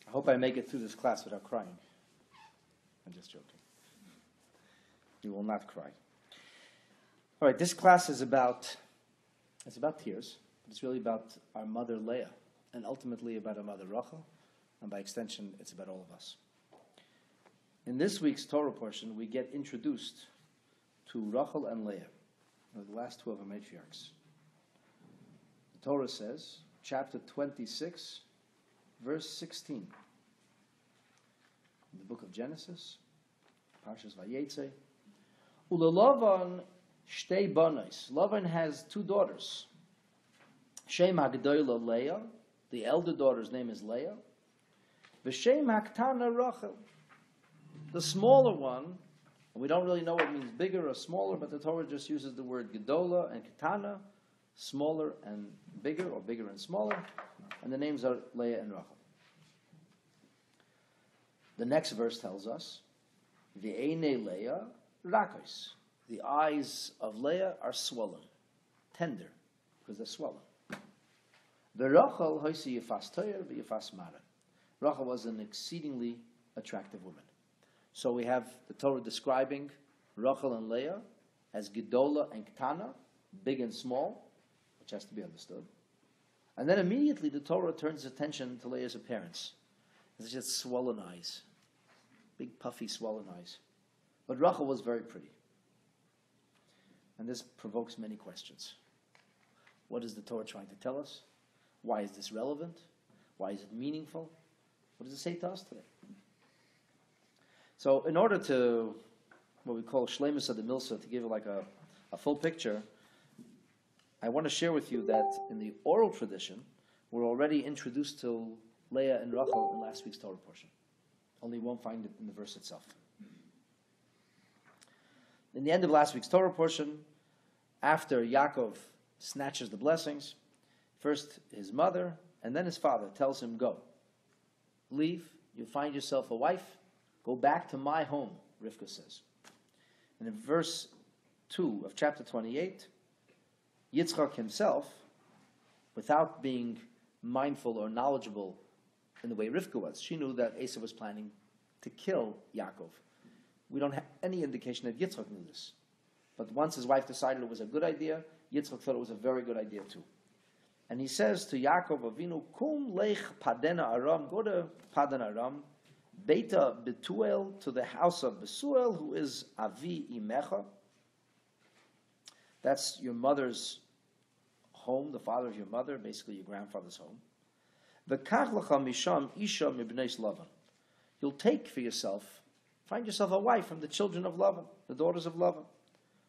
I hope I make it through this class without crying. I'm just joking. You will not cry. All right, this class is about tears, but it's really about our mother Leah, and ultimately about our mother Rachel, and by extension, it's about all of us. In this week's Torah portion, we get introduced to Rachel and Leah, the last two of our matriarchs. The Torah says, chapter 26, verse 16. In the book of Genesis, Parshas Vayetze, Ulelavan shtei banos. Lavan has two daughters. Shem hagdoila Leah, the elder daughter's name is Leah. V'shem haktana Rachel, the smaller one. And we don't really know what it means, bigger or smaller, but the Torah just uses the word gedola and katana, smaller and bigger, or bigger and smaller, and the names are Leah and Rachel. The next verse tells us, V'einei Leah rakos. The eyes of Leah are swollen, tender, because they're swollen. V'Rachel hoisi yifas toyer v'yifas mara. Rachel was an exceedingly attractive woman. So we have the Torah describing Rachel and Leah as Gedola and Ktana, big and small, which has to be understood. And then immediately the Torah turns attention to Leah's appearance. It's just swollen eyes, big puffy swollen eyes. But Rachel was very pretty. And this provokes many questions. What is the Torah trying to tell us? Why is this relevant? Why is it meaningful? What does it say to us today? So in order to, what we call Shleimus of the Milsa, to give like a full picture, I want to share with you that in the oral tradition, we're already introduced to Leah and Rachel in last week's Torah portion. Only you won't find it in the verse itself. In the end of last week's Torah portion, after Yaakov snatches the blessings, first his mother and then his father tells him, go. Leave, you'll find yourself a wife, go back to my home, Rivka says. And in verse 2 of chapter 28, Yitzchak himself, without being mindful or knowledgeable in the way Rivka was, she knew that Esau was planning to kill Yaakov. We don't have any indication that Yitzchak knew this. But once his wife decided it was a good idea, Yitzchak thought it was a very good idea too. And he says to Yaakov Avinu, Kum lech Padena Aram, go to Padan Aram, Beta Betuel, to the house of Besuel, who is Avi Imecha. That's your mother's home, the father of your mother, basically your grandfather's home. V'kach lecha misham isha mibnei Lavan. You'll take for yourself, find yourself a wife from the children of Lavan, the daughters of Lavan,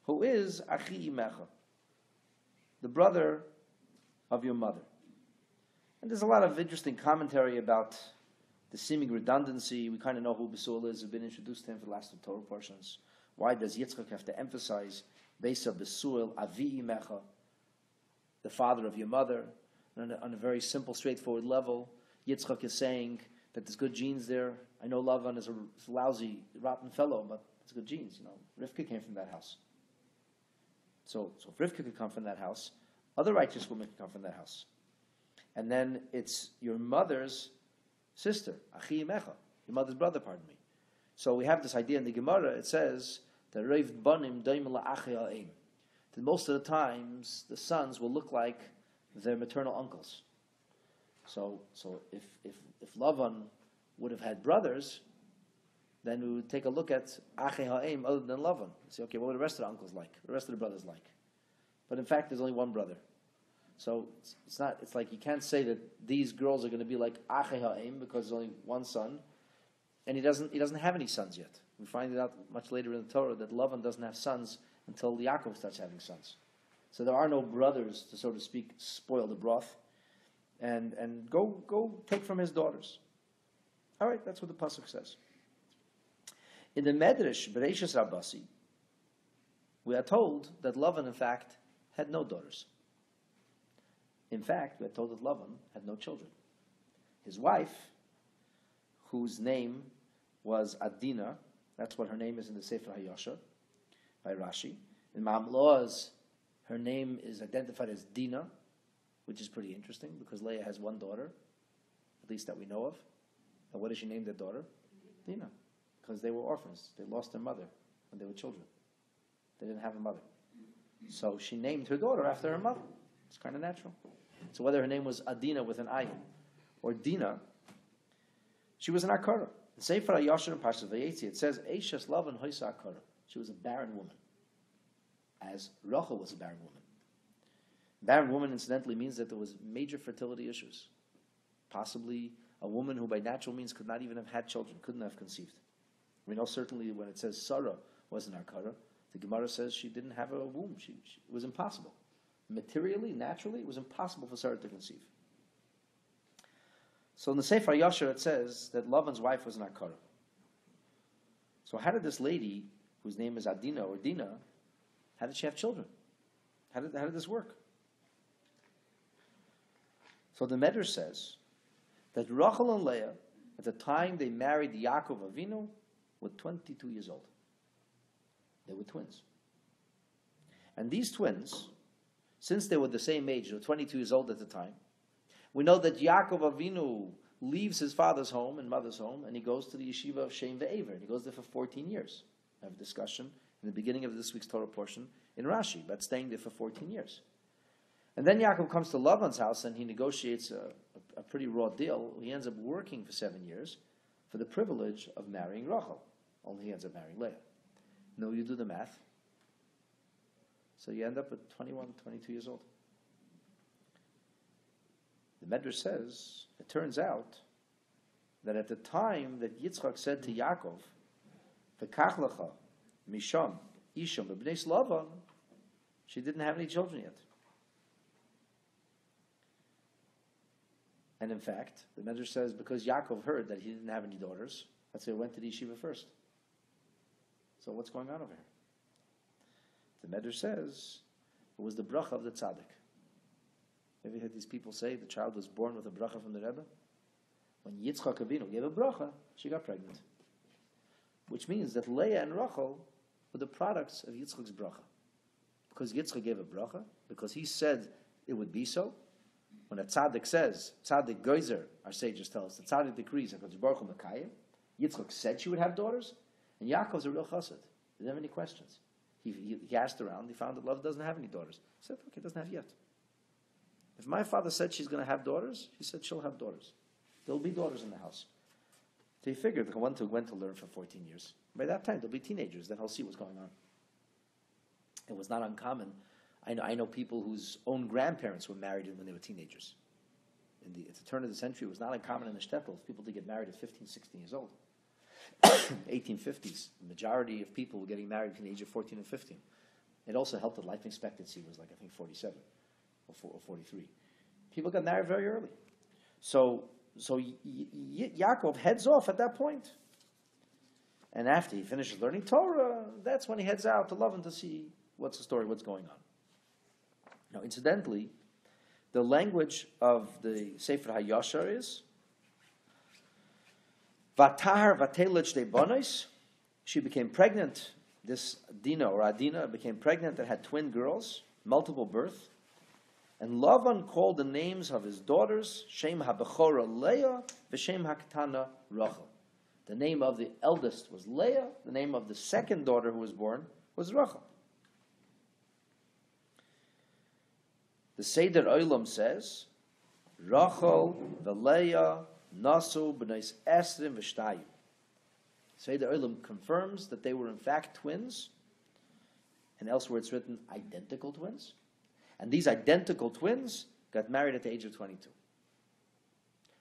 who is Achi Imecha, the brother of your mother. And there's a lot of interesting commentary about the seeming redundancy. We kind of know who Besuel is. We've been introduced to him for the last two Torah portions. Why does Yitzchak have to emphasize Beisa Besuel, Avi Imecha, the father of your mother? And on a very simple, straightforward level, Yitzchak is saying that there's good genes there. I know Lavan is a lousy, rotten fellow, but it's good genes. You know, Rivka came from that house. So if Rivka could come from that house, other righteous women could come from that house. And then it's your mother's sister, Achi Imecha, your mother's brother, pardon me. So we have this idea in the Gemara, it says, that Reiv Banim Daim La'achi Ha'im. That most of the times, the sons will look like their maternal uncles. So if Lavan would have had brothers, then we would take a look at Achi Ha'im other than Lavan. Say, okay, what were the rest of the uncles like? What the rest of the brothers like? But in fact, there's only one brother. So it's like you can't say that these girls are going to be like Achi Ha'im because there's only one son, and he doesn't have any sons yet. We find it out much later in the Torah that Lavan doesn't have sons until Yaakov starts having sons. So there are no brothers to, so to speak, spoil the broth, and go take from his daughters. All right, that's what the pasuk says. In the Medrash Bereshis Rabbi, we are told that Lavan, in fact, had no daughters. In fact, we are told that Lavan had no children. His wife, whose name was Adina, that's what her name is in the Sefer HaYashar, by Rashi. In Ma'amloaz, her name is identified as Dina, which is pretty interesting because Leah has one daughter, at least that we know of. And what did she name their daughter? Dina. Because they were orphans. They lost their mother when they were children. They didn't have a mother. So she named her daughter after her mother. It's kind of natural. So whether her name was Adina with an ayin or Dina, she was an akara. In Sefer HaYashar and Parshas Vayetze, it says, Eishes Lavan Hoisa Akara. She was a barren woman, as Rachel was a barren woman. Barren woman, incidentally, means that there was major fertility issues. Possibly a woman who by natural means could not even have had children, couldn't have conceived. We know certainly when it says Sarah was an akara, the Gemara says she didn't have a womb. It was impossible. Materially, naturally, it was impossible for Sarah to conceive. So in the Sefer HaYashar it says that Lavan's wife was an akara. So how did this lady, whose name is Adina or Dina, how did she have children? How did this work? So the Medrash says that Rachel and Leah, at the time they married Yaakov Avinu, were 22 years old. They were twins. And these twins, since they were the same age, they were 22 years old at the time, we know that Yaakov Avinu leaves his father's home and mother's home, and he goes to the yeshiva of Shem Ve'ever, and he goes there for 14 years. I have a discussion in the beginning of this week's Torah portion in Rashi about staying there for 14 years. And then Yaakov comes to Lavan's house, and he negotiates a pretty raw deal. He ends up working for 7 years for the privilege of marrying Rachel. Only he ends up marrying Leah. No, you do the math. So you end up at 21, 22 years old. The Medrash says, it turns out that at the time that Yitzchak said to Yaakov, V'kach lecha misham isham b'bnei Lavan, she didn't have any children yet. And in fact, the Medrash says because Yaakov heard that he didn't have any daughters, that's why he went to the yeshiva first. So what's going on over here? The Medrash says it was the bracha of the tzaddik. Have you heard these people say the child was born with a bracha from the Rebbe? When Yitzchak Avinu gave a bracha, she got pregnant. Which means that Leah and Rachel were the products of Yitzchak's bracha. Because Yitzchak gave a bracha, because he said it would be so. When a tzaddik says, tzaddik geyser, our sages tell us, the tzaddik decrees, Yitzchak said she would have daughters, and Yaakov's a real chassid. He didn't have any questions. He asked around, he found that love doesn't have any daughters. He said, okay, it doesn't have yet. If my father said she's going to have daughters, he said she'll have daughters. There'll be daughters in the house. So he figured the one went to learn for 14 years. By that time, there'll be teenagers. Then he'll see what's going on. It was not uncommon. I know people whose own grandparents were married when they were teenagers. At the turn of the century, it was not uncommon in the shtetl for people to get married at 15, 16 years old. 1850s, the majority of people were getting married between the age of 14 and 15. It also helped that life expectancy was like, I think, 47 or 43. People got married very early. So Yaakov heads off at that point. And after he finishes learning Torah, that's when he heads out to Lavan to see what's the story, what's going on. Now, incidentally, the language of the Sefer HaYashar is Vatahar vatelet shtei banos. She became pregnant. This Dina or Adina became pregnant and had twin girls, multiple birth. And Lavan called the names of his daughters Shem HaBechora Leah v'Shem HaKetana Rachel. The name of the eldest was Leah. The name of the second daughter who was born was Rachel. The Seder Olam says, Rachel v'Leah nasu b'nais esrim v'shtayim. Seder Olam confirms that they were in fact twins, and elsewhere it's written identical twins. And these identical twins got married at the age of 22.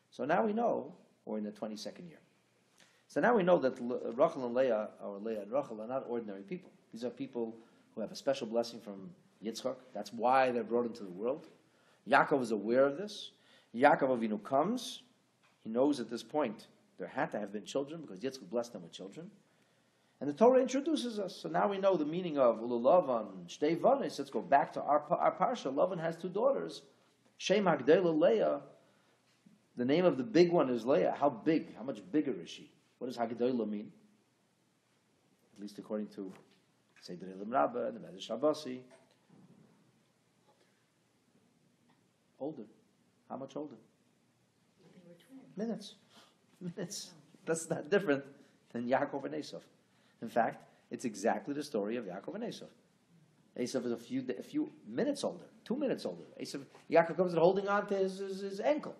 So now we know we're in the 22nd year. So now we know that Rachel and Leah, or Leah and Rachel, are not ordinary people. These are people who have a special blessing from Yitzchak. That's why they're brought into the world. Yaakov is aware of this. Yaakov Avinu comes. He knows at this point there had to have been children because Yitzchak blessed them with children. And the Torah introduces us. So now we know the meaning of Ululavan, Shtei Vanis. Let's go back to our parsha. Lavan has two daughters. Shem Hagdela Leah. The name of the big one is Leah. How big? How much bigger is she? What does Hagdela mean? At least according to Seder Elam Rabbah and the Medrash Shabasi. Older. How much older? They were twins. Minutes. minutes. That's not different than Yaakov and Esav. In fact, it's exactly the story of Yaakov and Esav. Esav is a few minutes older, 2 minutes older. Yaakov comes and holding on to his ankle.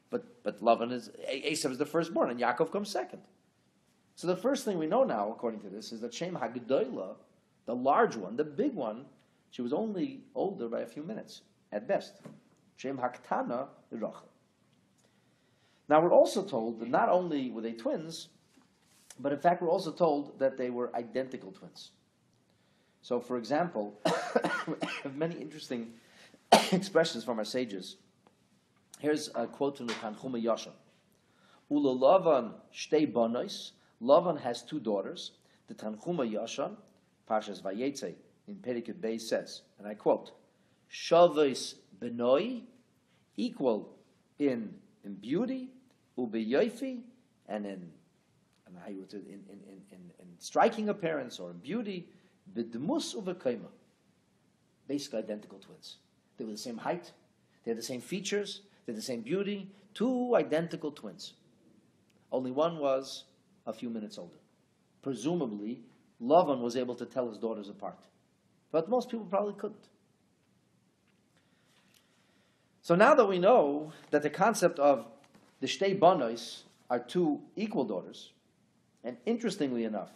But Esav is the firstborn, and Yaakov comes second. So the first thing we know now, according to this, is that Shem HaGedolah, the large one, the big one, she was only older by a few minutes, at best. Shem HaKtana, Rachel. Now we're also told that not only were they twins, but in fact we're also told that they were identical twins. So for example, we have many interesting expressions from our sages. Here's a quote from the Tanchuma Yashon. Ula Lavan shtei banos. Lavan has 2 daughters. The Tanchuma Yashon, Parshas Vayetze, in Perikut Beis says, and I quote, Shavis benoi, equal in beauty, ubeyofi, and in striking appearance or in beauty, b'dmus uvekayma. Basically identical twins. They were the same height, they had the same features, they had the same beauty, 2 identical twins. Only one was a few minutes older. Presumably, Lavan was able to tell his daughters apart. But most people probably couldn't. So now that we know that the concept of the shtei banos are 2 equal daughters, and interestingly enough,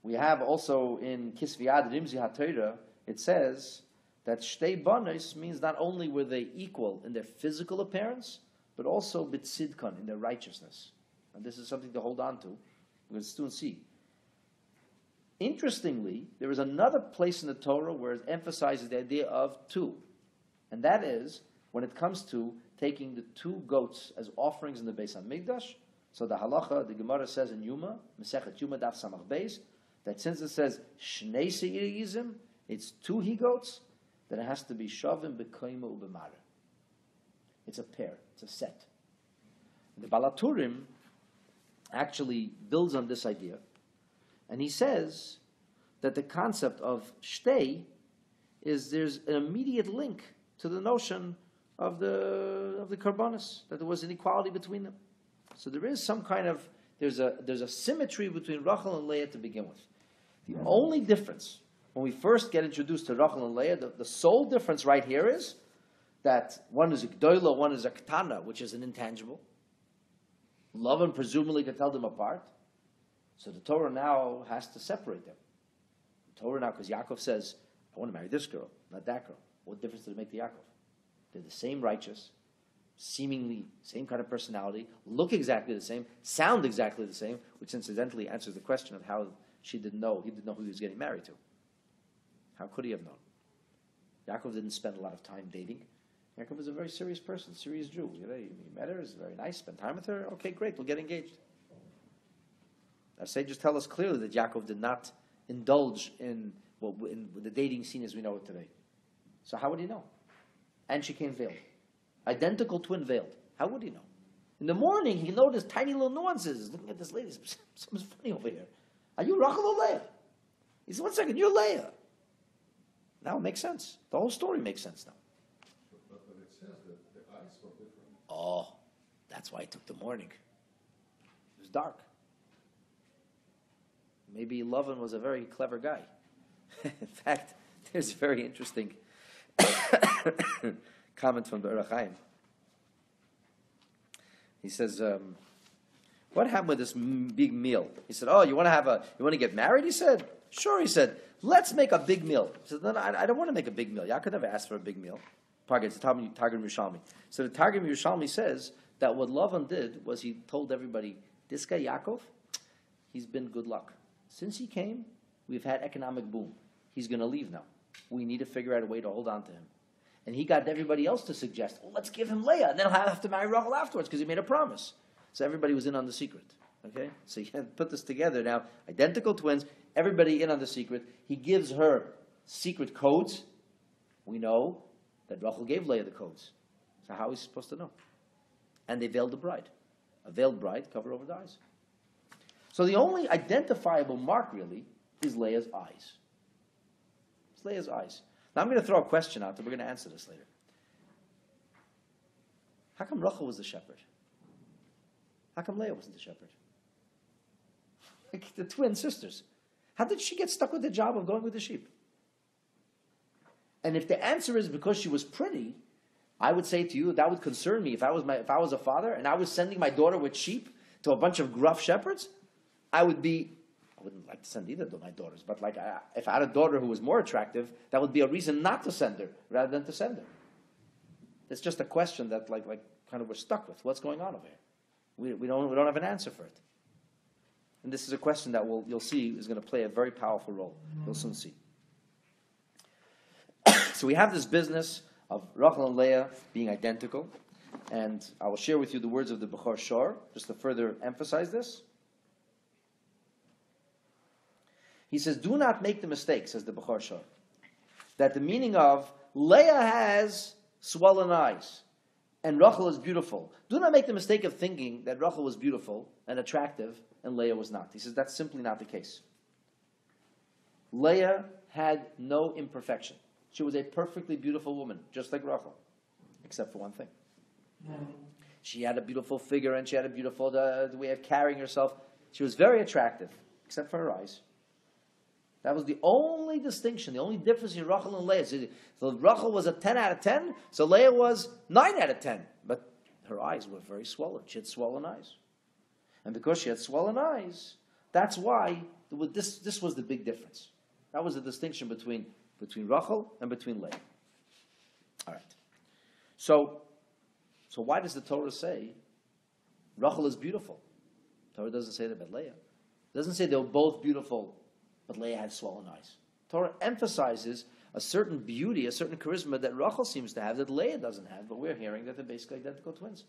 we have also in Kisviad Rimzi HaTorah, it says that shtei banos means not only were they equal in their physical appearance, but also b'tzidkon, in their righteousness. And this is something to hold on to. We're going to soon see. Interestingly, there is another place in the Torah where it emphasizes the idea of 2. And that is when it comes to taking the 2 goats as offerings in the Beis HaMikdash. So the halacha, the Gemara says in Yuma, Masechet Yuma Daf Samach Beis, that since it says Shnei Seir Yizim, it's 2 he-goats, then it has to be Shavim B'Koima U'B'Mara. It's a pair, it's a set. The Balaturim actually builds on this idea, and he says that the concept of shtei is there's an immediate link to the notion of the karbanis, that there was an equality between them. So there is some kind of there's a symmetry between Rachel and Leah to begin with. The only difference when we first get introduced to Rachel and Leah, the sole difference right here is that one is a gdoila, one is a ketana, which is an intangible. Lavan presumably could tell them apart. So the Torah now has to separate them. The Torah now, because Yaakov says, I want to marry this girl, not that girl. What difference does it make to Yaakov? They're the same righteous, seemingly same kind of personality, look exactly the same, sound exactly the same, which incidentally answers the question of how he didn't know who he was getting married to. How could he have known? Yaakov didn't spend a lot of time dating. Yaakov was a very serious person, serious Jew. You met her, it's very nice, spend time with her, okay, great, we'll get engaged. Our sages tell us clearly that Yaakov did not indulge in the dating scene as we know it today. So how would he know? And she came veiled. Identical twin veiled. How would he know? In the morning, he noticed tiny little nuances. Looking at this lady, something's funny over here. Are you Rachel or Leah? He said, 1 second, you're Leah. Now it makes sense. The whole story makes sense now. But it says that the eyes were different. Oh, that's why it took the morning. It was dark. Maybe Lavan was a very clever guy. In fact, there's a very interesting comment from the Chaim. He says, what happened with this big meal? He said, you want to get married? He said, sure. He said, let's make a big meal. He said, no, I don't want to make a big meal. Yaakov never asked for a big meal. It's the Targum Yerushalmi. So the Targum Yerushalmi says that what Lavan did was he told everybody, this guy Yaakov, he's been good luck. Since he came, we've had economic boom. He's going to leave now. We need to figure out a way to hold on to him. And he got everybody else to suggest, let's give him Leah, and then he'll have to marry Rachel afterwards because he made a promise. So everybody was in on the secret. Okay? So you put this together now. Identical twins, everybody in on the secret. He gives her secret codes. We know that Rachel gave Leah the codes. So how is he supposed to know? And they veiled the bride. A veiled bride covered over the eyes. So the only identifiable mark, really, is Leah's eyes. It's Leah's eyes. Now I'm going to throw a question out, and we're going to answer this later. How come Rachel was the shepherd? How come Leah wasn't the shepherd? Like the twin sisters. How did she get stuck with the job of going with the sheep? And if the answer is because she was pretty, I would say to you that would concern me. If I was a father and I was sending my daughter with sheep to a bunch of gruff shepherds, I wouldn't like to send either of my daughters. But if I had a daughter who was more attractive, that would be a reason not to send her rather than to send her. It's just a question that kind of we're stuck with. What's going on over here? We don't have an answer for it. And this is a question that you'll see is going to play a very powerful role. You'll soon see. So we have this business of Rachel and Leah being identical. And I will share with you the words of the Bechor Shor, just to further emphasize this. He says, do not make the mistake, says the Bechor Shor, that the meaning of Leah has swollen eyes and Rachel is beautiful. Do not make the mistake of thinking that Rachel was beautiful and attractive and Leah was not. He says that's simply not the case. Leah had no imperfection. She was a perfectly beautiful woman, just like Rachel, except for one thing. She had a beautiful figure and she had a beautiful way of carrying herself. She was very attractive, except for her eyes. That was the only distinction, the only difference in Rachel and Leah. So Rachel was a 10 out of 10, so Leah was 9 out of 10. But her eyes were very swollen. She had swollen eyes. And because she had swollen eyes, that's why this was the big difference. That was the distinction between Rachel and between Leah. All right. So why does the Torah say Rachel is beautiful? The Torah doesn't say that about Leah. It doesn't say they were both beautiful, but Leah had swollen eyes. Torah emphasizes a certain beauty, a certain charisma that Rachel seems to have that Leah doesn't have, but we're hearing that they're basically identical twins.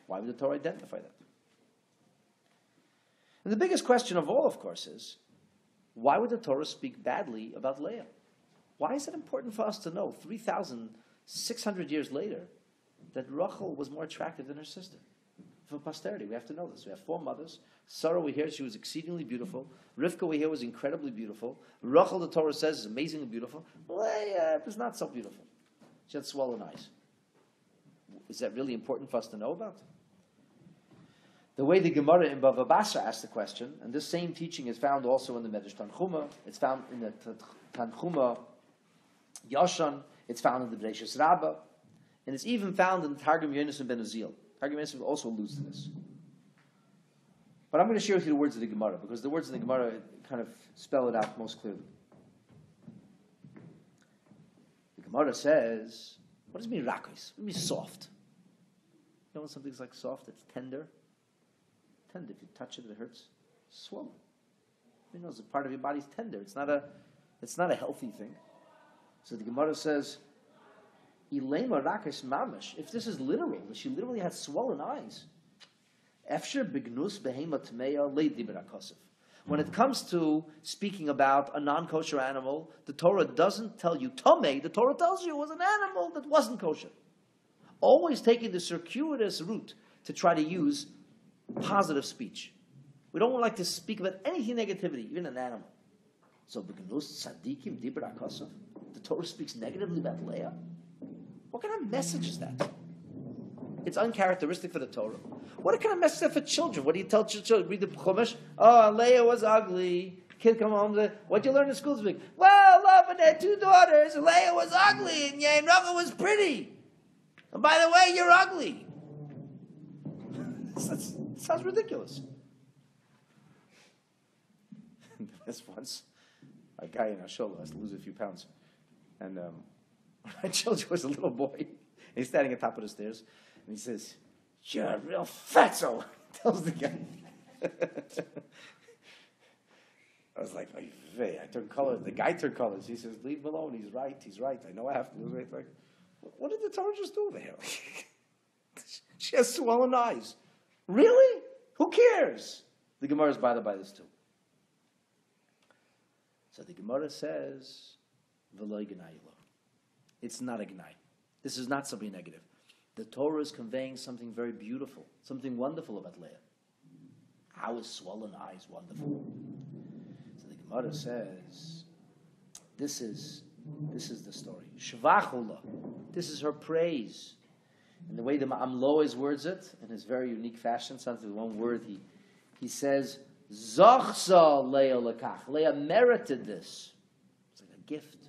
Why would the Torah identify that? And the biggest question of all, of course, is why would the Torah speak badly about Leah? Why is it important for us to know 3,600 years later that Rachel was more attractive than her sister? For posterity, we have to know this. We have 4 mothers. Sarah, we hear she was exceedingly beautiful. Rivka, we hear, was incredibly beautiful. Rachel, the Torah says, is amazingly beautiful. Leah was not so beautiful. She had swollen eyes. Is that really important for us to know about? The way the Gemara in Bava Basra asked the question, and this same teaching is found also in the Medrash Tanchuma, it's found in the Tanchuma Yashan, it's found in the Bereshis Rabbi, and it's even found in the Targum Yonasan ben Uzziel. Targum Yonasan also alludes to this. But I'm going to share with you the words of the Gemara, because the words of the Gemara kind of spell it out most clearly. The Gemara says, what does it mean rakos? What does it mean soft? You know when something's like soft, it's tender? Tender, if you touch it, it hurts. Swollen. You know, it's a part of your body's tender. It's not a healthy thing. So the Gemara says, Ilema rakos mamash. If this is literal, that she literally had swollen eyes. Efsher bignus behema tmeya leidi berakosif. When it comes to speaking about a non-kosher animal, the Torah doesn't tell you tomei. The Torah tells you it was an animal that wasn't kosher. Always taking the circuitous route to try to use positive speech. We don't like to speak about anything negativity, even an animal. So bignus tzadikim dibrakosif. The Torah speaks negatively about Leah. What kind of message is that? It's uncharacteristic for the Torah. What kind of message is that for children? What do you tell children? Read the Chumash. Oh, Leah was ugly. Kid come home. What'd you learn in school this week? Well, love, and had 2 daughters. Leah was ugly, and Rachel was pretty. And by the way, you're ugly. That sounds ridiculous. This once, a guy in Asholo has to lose a few pounds. And my children was a little boy. He's standing at the top of the stairs. And he says, "You're a real fatso," tells the guy. I was like, I turned colors. The guy turned colors. He says, "Leave him alone. He's right. He's right. I know I have to lose weight." Like, what did the Torah just do there? She has swollen eyes. Really? Who cares? The Gemara is bothered by this too. So the Gemara says, "V'lo gnai lo." It's not a gnai. This is not something negative. The Torah is conveying something very beautiful, something wonderful about Leah. How is swollen eyes wonderful? So the Gemara says, this is the story. Shvachula. This is her praise. And the way the Ma'am Lois words it, in his very unique fashion, something with one word, he says, Zochsa Leah Lekach. Leah merited this. It's like a gift.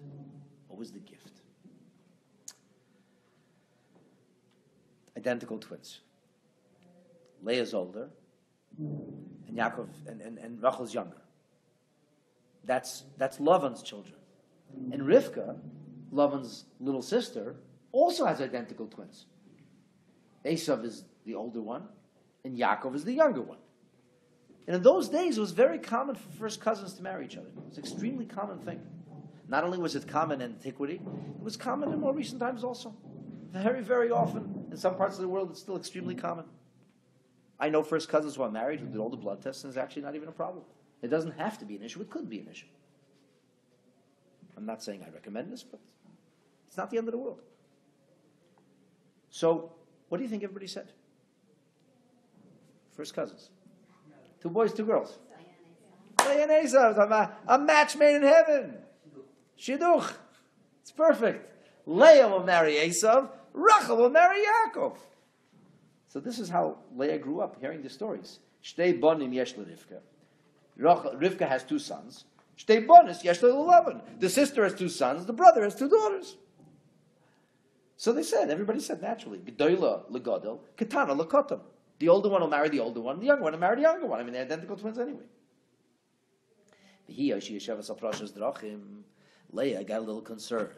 What was the gift? Identical twins. Leah's older, and Yaakov and Rachel's younger. That's Lavan's children. And Rivka, Lavan's little sister, also has identical twins. Esav is the older one, and Yaakov is the younger one. And in those days, it was very common for first cousins to marry each other. It was an extremely common thing. Not only was it common in antiquity, it was common in more recent times also. Very, very often. In some parts of the world, it's still extremely common. I know first cousins who are married who did all the blood tests, and it's actually not even a problem. It doesn't have to be an issue. It could be an issue. I'm not saying I recommend this, but it's not the end of the world. So, what do you think everybody said? First cousins. 2 boys, 2 girls. Leah and Esav. A match made in heaven. Shidduch. It's perfect. Leah will marry Esav. Rachel will marry Yaakov. So this is how Leah grew up, hearing the stories. Shtei bonim yesh leRivka. Rivka has 2 sons. Shtei bonis yesh leLavan. The sister has 2 sons. The brother has 2 daughters. So they said, everybody said naturally, Gedola leGodel, Ketana leKotam. The older one will marry the older one, the younger one will marry the younger one. I mean, they're identical twins anyway. Leah got a little concerned.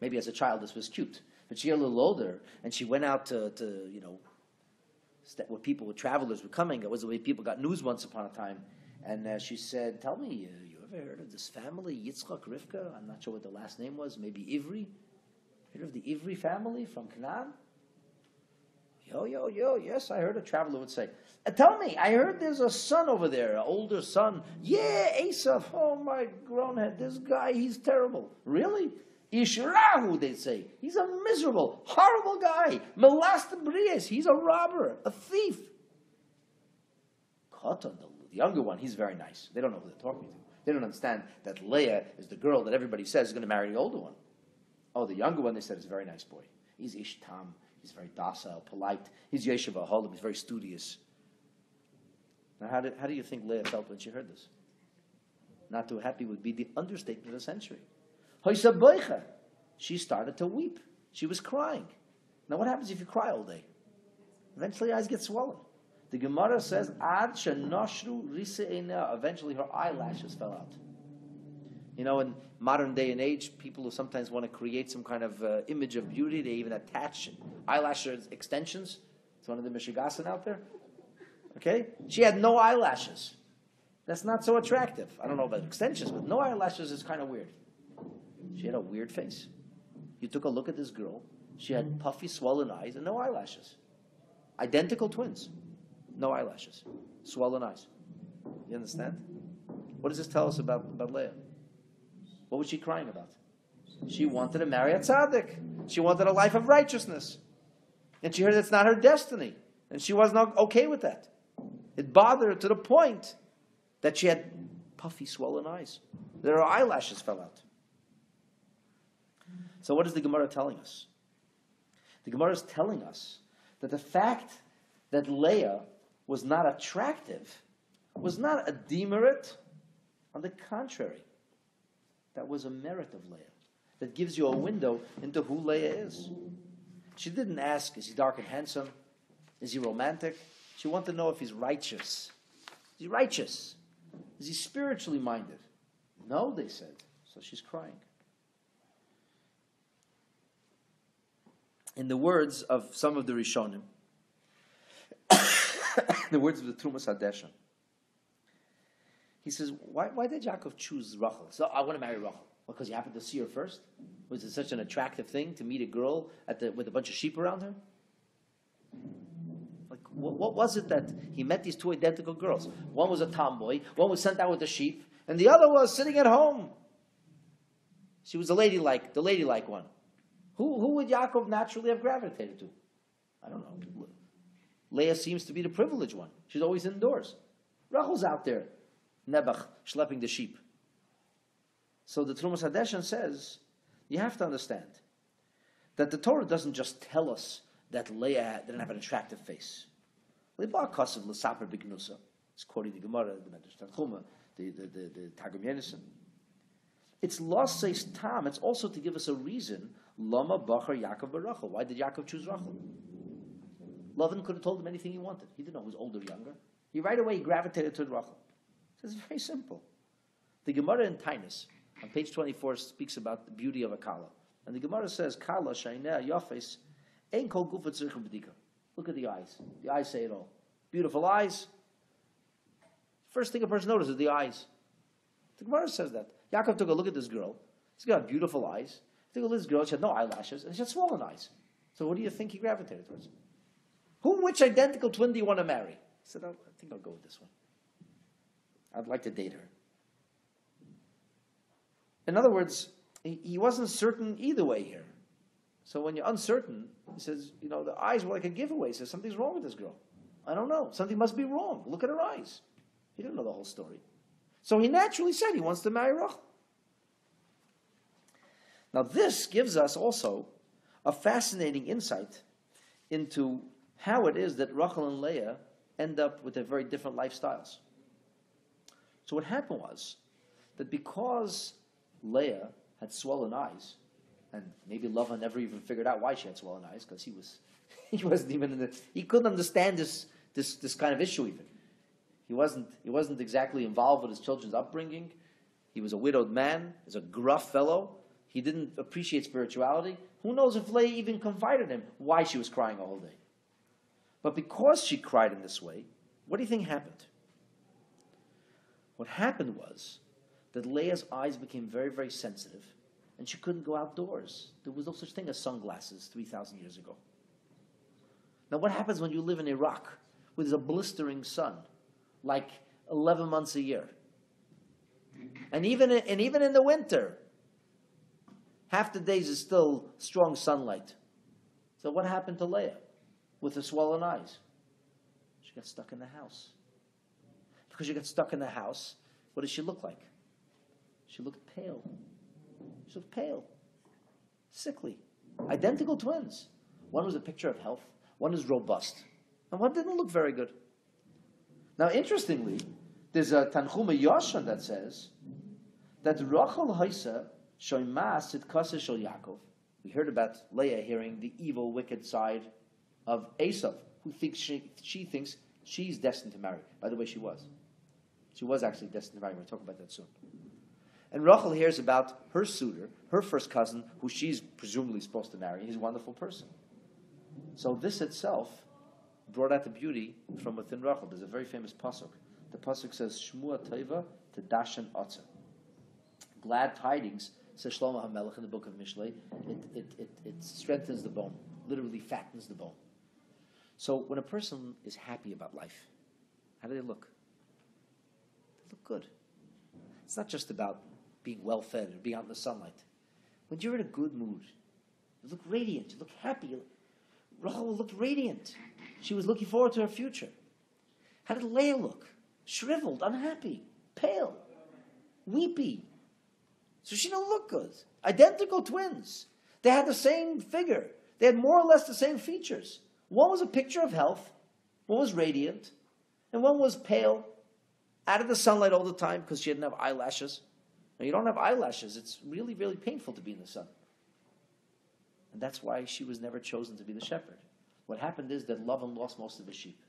Maybe as a child this was cute. But she got a little older, and she went out to where people, where travelers were coming. It was the way people got news once upon a time. And she said, tell me, you ever heard of this family, Yitzchak, Rivka? I'm not sure what the last name was. Maybe Ivri? Heard of the Ivri family from Canaan? Yo, yes, I heard a traveler would say. Tell me, I heard there's a son over there, an older son. Yeah, Esav. Oh, my grown head. This guy, he's terrible. Really? Ishrahu, they say. He's a miserable, horrible guy. Melast Bries. He's a robber, a thief. Katan, the younger one, he's very nice. They don't know who they're talking to. They don't understand that Leah is the girl that everybody says is going to marry the older one. Oh, the younger one, they said, is a very nice boy. He's Ishtam. He's very docile, polite. He's Yeshiva Holim. He's very studious. Now, how do you think Leah felt when she heard this? Not too happy would be the understatement of the century. She started to weep. She was crying. Now, what happens if you cry all day? Eventually, your eyes get swollen. The Gemara says, Ad shenoshru rise'ena. Eventually, her eyelashes fell out. You know, in modern day and age, people who sometimes want to create some kind of image of beauty, they even attach eyelash extensions. It's one of the Mishigasan out there. Okay? She had no eyelashes. That's not so attractive. I don't know about extensions, but no eyelashes is kind of weird. She had a weird face. You took a look at this girl. She had puffy, swollen eyes and no eyelashes. Identical twins. No eyelashes. Swollen eyes. You understand? What does this tell us about Leah? What was she crying about? She wanted to marry a tzaddik. She wanted a life of righteousness. And she heard it's not her destiny. And she wasn't okay with that. It bothered her to the point that she had puffy, swollen eyes. That her eyelashes fell out. So what is the Gemara telling us? The Gemara is telling us that the fact that Leah was not attractive was not a demerit. On the contrary, that was a merit of Leah. That gives you a window into who Leah is. She didn't ask, is he dark and handsome? Is he romantic? She wanted to know if he's righteous. Is he righteous? Is he spiritually minded? No, they said. So she's crying. In the words of some of the Rishonim, the words of the Trumas Hadesha, he says, why did Yaakov choose Rachel? So I want to marry Rachel. Because you happened to see her first? Was it such an attractive thing to meet a girl with a bunch of sheep around her? Like, what was it that he met these 2 identical girls? One was a tomboy, one was sent out with the sheep, and the other was sitting at home. She was the ladylike one. Who would Yaakov naturally have gravitated to? I don't know. Leah seems to be the privileged one. She's always indoors. Rachel's out there, Nebuch, schlepping the sheep. So the Trumas Hadeshan says, you have to understand that the Torah doesn't just tell us that Leah didn't have an attractive face. It's quoting the Gemara, the Medrash Tanchuma, the Targum Yenison. It's lost says tam. It's also to give us a reason. Lama Bachar Yaakov Barachel. Why did Yaakov choose Rachel? Lavan could have told him anything he wanted. He didn't know who was older or younger. He right away gravitated toward Rachel. It's very simple. The Gemara in Tainus, on page 24, speaks about the beauty of a kala. And the Gemara says, Kala shaineh yafes ein kol gufat tzrichim b'dika. Look at the eyes. The eyes say it all. Beautiful eyes. First thing a person notices is the eyes. The Gemara says that. Yaakov took a look at this girl. She's got beautiful eyes. He took a look at this girl. She had no eyelashes, and she had swollen eyes. So what do you think he gravitated towards? Which identical twin do you want to marry? He said, I think I'll go with this one. I'd like to date her. In other words, he wasn't certain either way here. So when you're uncertain, he says, the eyes were like a giveaway. He says, something's wrong with this girl. I don't know. Something must be wrong. Look at her eyes. He didn't know the whole story. So he naturally said he wants to marry Rachel. Now this gives us also a fascinating insight into how it is that Rachel and Leah end up with their very different lifestyles. So what happened was that because Leah had swollen eyes, and maybe Lavan never even figured out why she had swollen eyes, because he wasn't even he couldn't understand this kind of issue even. He wasn't exactly involved with his children's upbringing. He was a widowed man. He's a gruff fellow. He didn't appreciate spirituality. Who knows if Leah even confided him why she was crying all day. But because she cried in this way, what do you think happened? What happened was that Leah's eyes became very, very sensitive, and she couldn't go outdoors. There was no such thing as sunglasses 3,000 years ago. Now what happens when you live in Iraq where there's a blistering sun, like 11 months a year? And even in the winter, half the days is still strong sunlight. So what happened to Leah with the swollen eyes? She got stuck in the house. Because she got stuck in the house, what did she look like? She looked pale. She looked pale. Sickly. Identical twins. One was a picture of health. One is robust. And one didn't look very good. Now, interestingly, there's a Tanchuma Yoshan that says that Rachel Haisa Shoymas Sitkasa Shel Yaakov. We heard about Leah hearing the evil, wicked side of Esav, who thinks she thinks she's destined to marry. By the way, she was. She was actually destined to marry. We'll talk about that soon. And Rachel hears about her suitor, her first cousin, who she's presumably supposed to marry. He's a wonderful person. So this itself brought out the beauty from within Rachel. There's a very famous pasuk. The pasuk says, Shmua Teiva Tedashen Otzer. Glad tidings, says Shlomo HaMelech in the book of Mishlei. It strengthens the bone, literally fattens the bone. So when a person is happy about life, how do they look? They look good. It's not just about being well-fed or being out in the sunlight. When you're in a good mood, you look radiant, you look happy. Rachel looked radiant. She was looking forward to her future. How did Leah look? Shriveled, unhappy, pale, weepy. So she didn't look good. Identical twins. They had the same figure. They had more or less the same features. One was a picture of health, one was radiant, and one was pale, out of the sunlight all the time because she didn't have eyelashes. Now, you don't have eyelashes. It's really, really painful to be in the sun. And that's why she was never chosen to be the shepherd. What happened is that Lavan lost most of his sheep.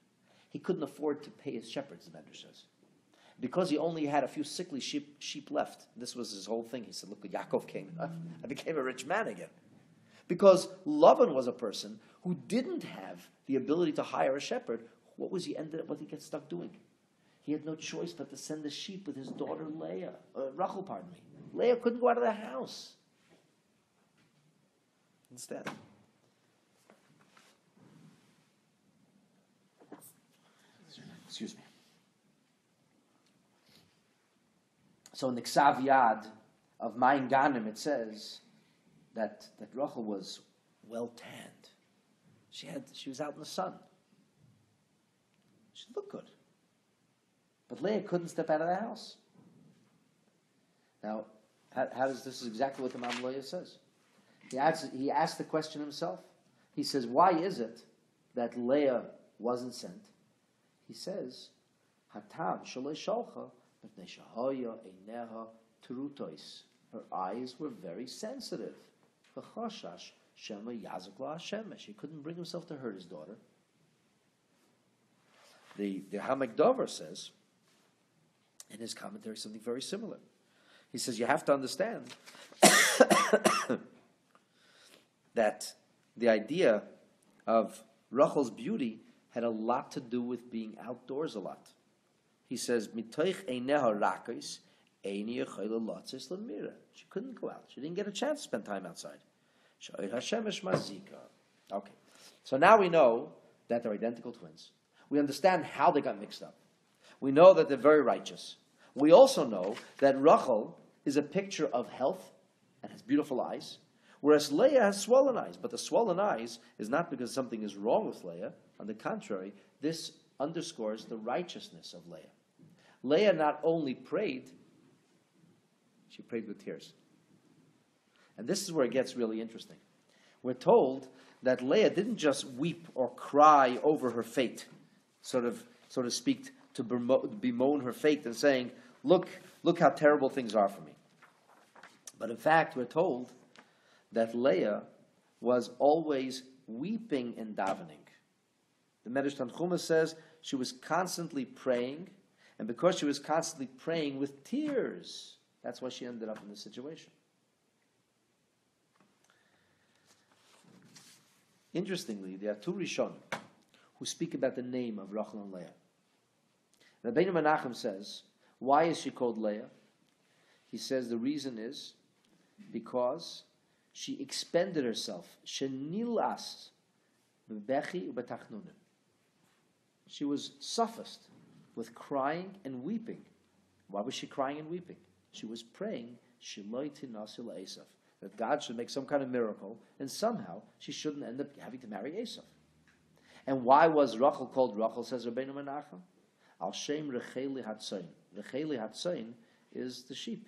He couldn't afford to pay his shepherds, the Mendel says. Because he only had a few sickly sheep left. This was his whole thing. He said, look, Yaakov came. I became a rich man again. Because Lavan was a person who didn't have the ability to hire a shepherd. What did he get stuck doing? He had no choice but to send the sheep with his daughter Rachel, Leah couldn't go out of the house. Instead. Excuse me. So in the Ksav Yad of Mayin Ganim, it says that Rachel was well tanned. She was out in the sun. She looked good. But Leah couldn't step out of the house. Now, how does this is exactly what the Mam Leah says. He asked the question himself. He says, why is it that Leah wasn't sent? He says, Hatam shalei shalcha mipnei shehoya eineha terutois. Her eyes were very sensitive. V'chashash shema yazak la Hashem. She couldn't bring himself to hurt his daughter. The Hamekdover says, in his commentary, something very similar. He says, you have to understand that the idea of Rachel's beauty had a lot to do with being outdoors a lot. He says, "Mitoich eineha rakos, eini yechayla lotzes lemira." She couldn't go out. She didn't get a chance to spend time outside. Sha'ir hashemesh mazika. Okay, so now we know that they're identical twins. We understand how they got mixed up. We know that they're very righteous. We also know that Rachel is a picture of health and has beautiful eyes, whereas Leah has swollen eyes. But the swollen eyes is not because something is wrong with Leah. On the contrary, this underscores the righteousness of Leah. Leah not only prayed, she prayed with tears. And this is where it gets really interesting. We're told that Leah didn't just weep or cry over her fate, so to speak, to bemoan her fate and saying, look how terrible things are for me. But in fact, we're told that Leah was always weeping and davening. The Medrash Tanchuma says she was constantly praying, and because she was constantly praying with tears, that's why she ended up in this situation. Interestingly, there are two Rishonim who speak about the name of Rachel and Leah. Rabbi Menachem says, why is she called Leah? He says the reason is because she expended herself. Shenilas bebechi ubetachnunim. She was suffused with crying and weeping. Why was she crying and weeping? She was praying Shiloi tinasil Esav, that God should make some kind of miracle, and somehow she shouldn't end up having to marry Esav. And why was Rachel called Rachel, says Rabbeinu Menachem? Al Shem Recheli Hatzain. Recheli Hatzain is the sheep,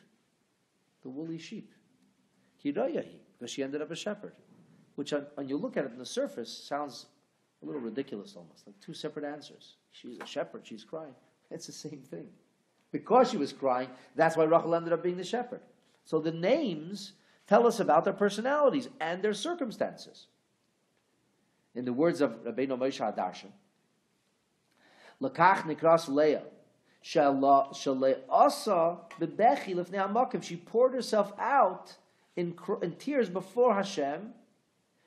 the woolly sheep. Hiroyahi, because she ended up a shepherd, which when you look at it on the surface sounds a little ridiculous almost, like two separate answers. She's a shepherd, she's crying. It's the same thing. Because she was crying, that's why Rachel ended up being the shepherd. So the names tell us about their personalities and their circumstances. In the words of Rabbeinu Moshe Hadarshan, Lakach nikras Leah, Shalei asa bebechi lifnei hamakim. She poured herself out in tears before Hashem,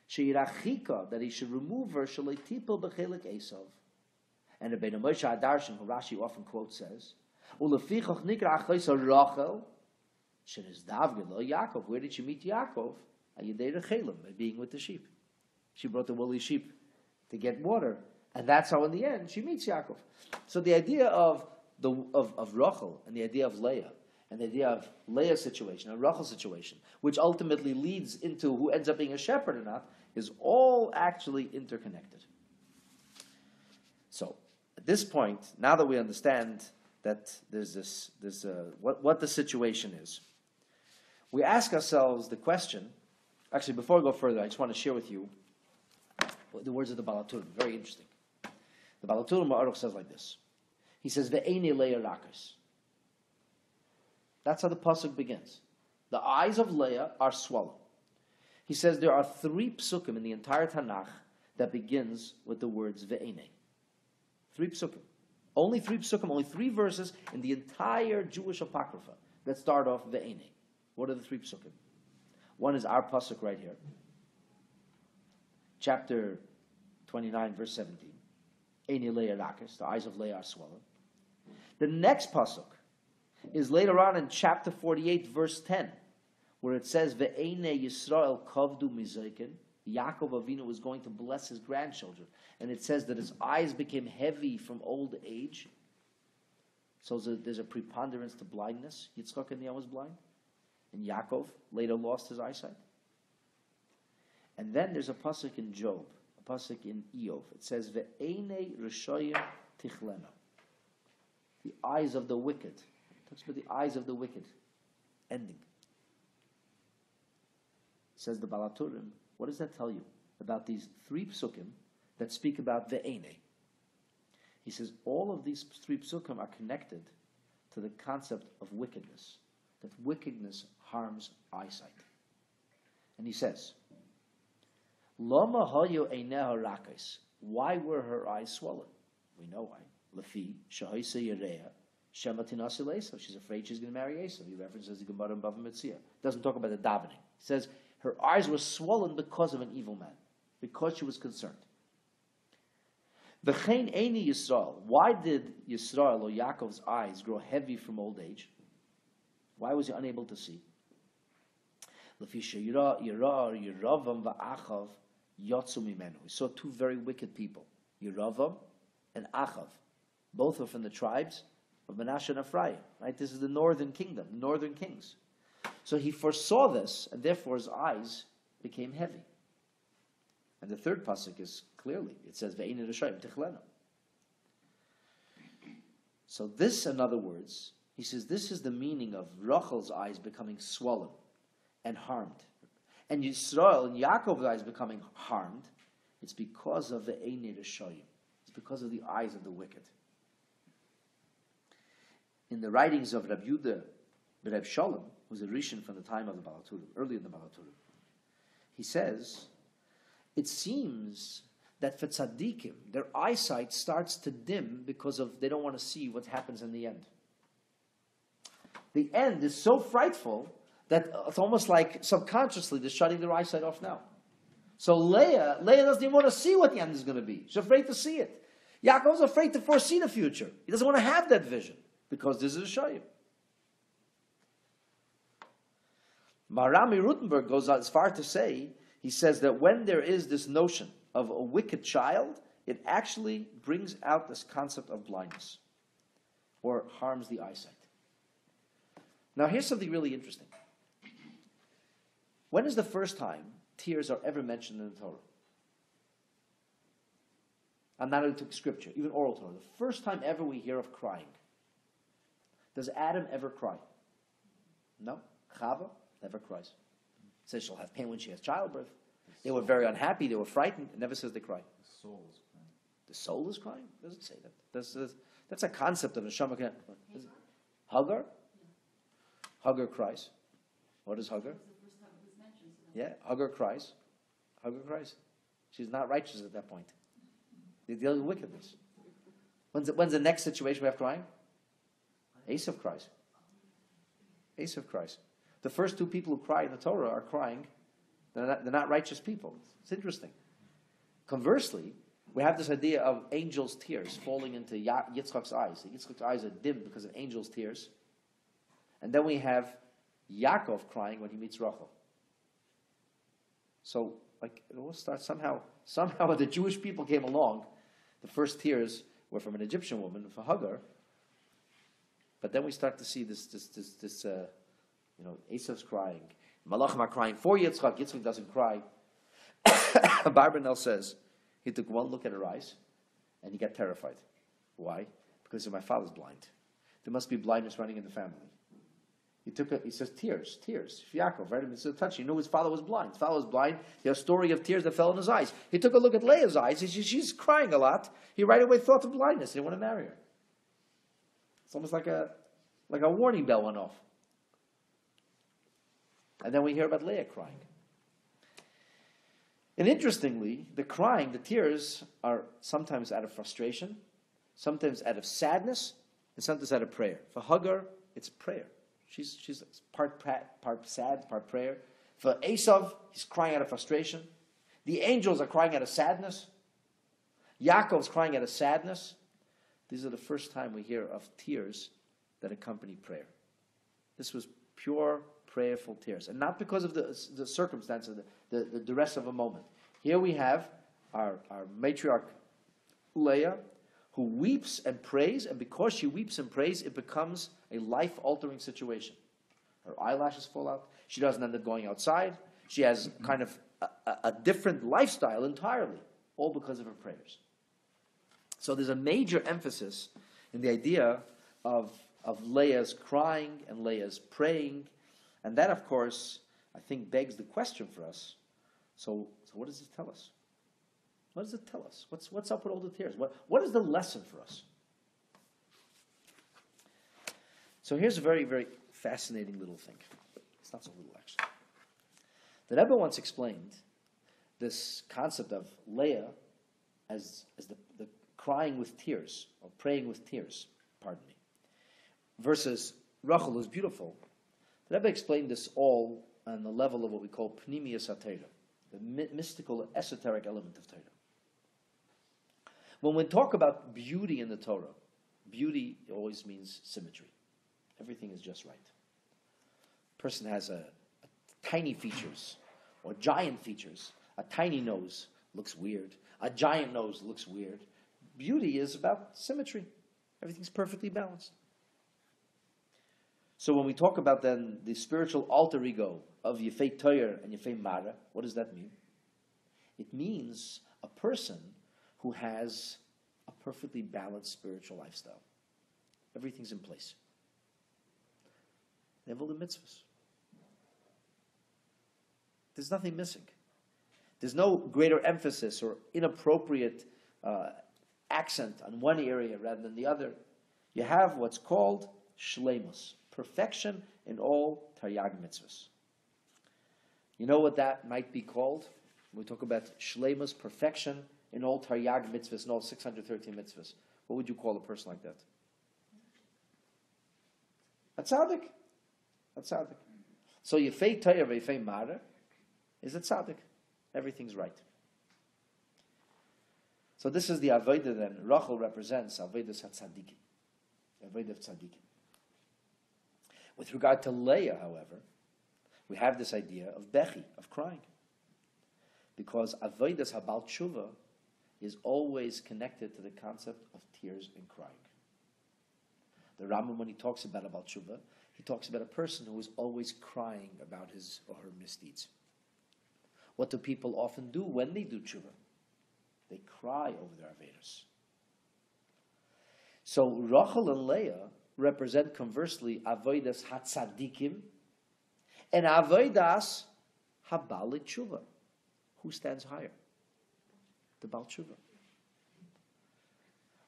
sheirachika, that he should remove her, Shalei tipel bechelik Esav. And Rabbeinu Moshe Hadarshan, who Rashi often quotes, says, Ulefichach nikra achaysa Rachel, shenezdavge lo Yaakov. Where did she meet Yaakov? Ayidei Rechelim, by being with the sheep. She brought the woolly sheep to get water, and that's how in the end she meets Yaakov. So the idea of Rachel and the idea of Leah and the idea of Leah's situation and Rachel's situation, which ultimately leads into who ends up being a shepherd or not, is all actually interconnected. So at this point, now that we understand that there's what the situation is, we ask ourselves the question. Actually, before I go further, I just want to share with you the words of the Baal HaTurim. Very interesting. The Baal HaTurim Ma'aruch says like this. He says, "Ve'eni Leah rakas." That's how the pasuk begins. The eyes of Leah are swollen. He says there are 3 psukim in the entire Tanakh that begins with the words "ve'eni." 3 psukim. Only 3 psukim, only 3 verses in the entire Jewish Apocrypha that start off "ve'eni." What are the 3 psukim? One is our pasuk right here. Chapter 29, verse 17. Eini Leah rakas, the eyes of Leah are swollen. The next pasuk is later on in chapter 48, verse 10, where it says, Ve'ene Yisrael kavdu mizoikin. Yaakov Avinu was going to bless his grandchildren. And it says that his eyes became heavy from old age. So there's a preponderance to blindness. Yitzchak in the end was blind. And Yaakov later lost his eyesight. And then there's a pasuk in Job, a pasuk in Eov. It says, Ve'ene Rishoyim tichlena. The eyes of the wicked. It talks about the eyes of the wicked. Ending. Says the Baal HaTurim, what does that tell you? about these 3 psukim that speak about ve'ene. He says all of these 3 psukim are connected to the concept of wickedness, that wickedness harms eyesight. And he says, Lama hayo eineha rakis. Why were her eyes swollen? We know why. Lafi shahoisa yereya shematinasi leisa. She's afraid she's going to marry Esau. He references the Gemara in Bava Metzia. Doesn't talk about the davening. He says her eyes were swollen because of an evil man, because she was concerned. V'chein eini Yisrael. Why did Yisrael or Yaakov's eyes grow heavy from old age? Why was he unable to see? He saw 2 very wicked people, Yeravam and Achav. Both are from the tribes of Manasseh and Ephraim. Right? This is the northern kingdom, the northern kings. So he foresaw this, and therefore his eyes became heavy. And the third pasuk is clearly, it says, Ve'ein Rishayim Tichlenu. So this, in other words, he says, this is the meaning of Rachel's eyes becoming swollen and harmed. And Yisrael and Yaakov's eyes becoming harmed. It's because of the Ve'ein Rishayim. It's because of the eyes of the wicked. In the writings of Rabbi Yehuda, Reb Shalom, who's a Rishon from the time of the Baal Turim, early in the Baal Turim, he says, it seems that for tzaddikim, their eyesight starts to dim because of they don't want to see what happens in the end. The end is so frightful that it's almost like subconsciously they're shutting their eyesight off now. So Leah doesn't even want to see what the end is going to be. She's afraid to see it. Yaakov's afraid to foresee the future. He doesn't want to have that vision because this is a shayim. Marami Rutenberg goes as far to say, he says that when there is this notion of a wicked child, it actually brings out this concept of blindness or harms the eyesight. Now here's something really interesting. When is the first time tears are ever mentioned in the Torah? And not only took scripture, even oral Torah. The first time ever we hear of crying. Does Adam ever cry? No. Chava never cries. It says she'll have pain when she has childbirth. They were very unhappy. They were frightened. It never says they cry. The soul is crying. The soul is crying? It doesn't say that. That's a concept of a Neshama. Hagar? Hagar cries. What is Hagar? Yeah, Hagar cries. Hagar cries. She's not righteous at that point. They deal with wickedness. When's the next situation we have crying? Esav cries. Esav cries. The first 2 people who cry in the Torah are crying. They're not righteous people. It's interesting. Conversely, we have this idea of angels' tears falling into Yitzchak's eyes. Yitzchak's eyes are dim because of angels' tears. And then we have Yaakov crying when he meets Rachel. So, like, it all starts somehow when the Jewish people came along, the first tears were from an Egyptian woman, for Hagar. But then we start to see this Esav's crying. Malachim are crying for Yitzchak. Yitzchak doesn't cry. Barbanel says, he took one look at her eyes, and he got terrified. Why? Because my father's blind. There must be blindness running in the family. He says, tears. Yaakov, right? It's a touch. He knew his father was blind. His father was blind. He had a story of tears that fell in his eyes. He took a look at Leah's eyes. She's crying a lot. He right away thought of blindness. He didn't want to marry her. It's almost like a warning bell went off. And then we hear about Leah crying. And interestingly, the crying, the tears, are sometimes out of frustration, sometimes out of sadness, and sometimes out of prayer. For Hagar, it's prayer. She's part sad, part prayer. For Esav, he's crying out of frustration. The angels are crying out of sadness. Yaakov's crying out of sadness. These are the first time we hear of tears that accompany prayer. This was pure prayerful tears. And not because of the circumstance, the duress of a moment. Here we have our matriarch Leah, who weeps and prays, and because she weeps and prays, it becomes a life-altering situation. Her eyelashes fall out. She doesn't end up going outside. She has kind of a different lifestyle entirely, all because of her prayers. So there's a major emphasis in the idea of Leah's crying and Leah's praying, and that, of course, I think begs the question for us. So So what does it tell us? What does it tell us? What's up with all the tears? What is the lesson for us? So here's a very, very fascinating little thing. It's not so little, actually. The Rebbe once explained this concept of Leah as the crying with tears, or praying with tears, pardon me, versus Rachel, who's beautiful. The Rebbe explained this all on the level of what we call Pnimius HaTorah, the mystical, esoteric element of Torah. When we talk about beauty in the Torah, beauty always means symmetry. Everything is just right. A person has a tiny features or giant features. A tiny nose looks weird. A giant nose looks weird. Beauty is about symmetry. Everything's perfectly balanced. So when we talk about then the spiritual alter ego of Yefei Toyer and Yefei Mara, what does that mean? It means a person who has a perfectly balanced spiritual lifestyle. Everything's in place. They have all the mitzvahs. There's nothing missing. There's no greater emphasis or inappropriate accent on one area rather than the other. You have what's called shleimus, perfection in all taryag mitzvahs. You know what that might be called? We talk about shleimus, perfection in all taryag mitzvahs, in all 613 mitzvahs. What would you call a person like that? A tzaddik. A tzaddik. So Yefei Torah v'Yefei Mara is a tzaddik. Everything's right. So this is the avodah then. Rachel represents avodah tzaddikim. Avodah of tzaddikim. With regard to Leah, however, we have this idea of bechi, of crying. Because avodas habal tshuva is always connected to the concept of tears and crying. The Rambam, when he talks about tshuva, he talks about a person who is always crying about his or her misdeeds. What do people often do when they do tshuva? They cry over their avedas. So Rachel and Leah represent conversely avodas hatzadikim and avodas habal tshuva. Who stands higher? The Baal Tshuva.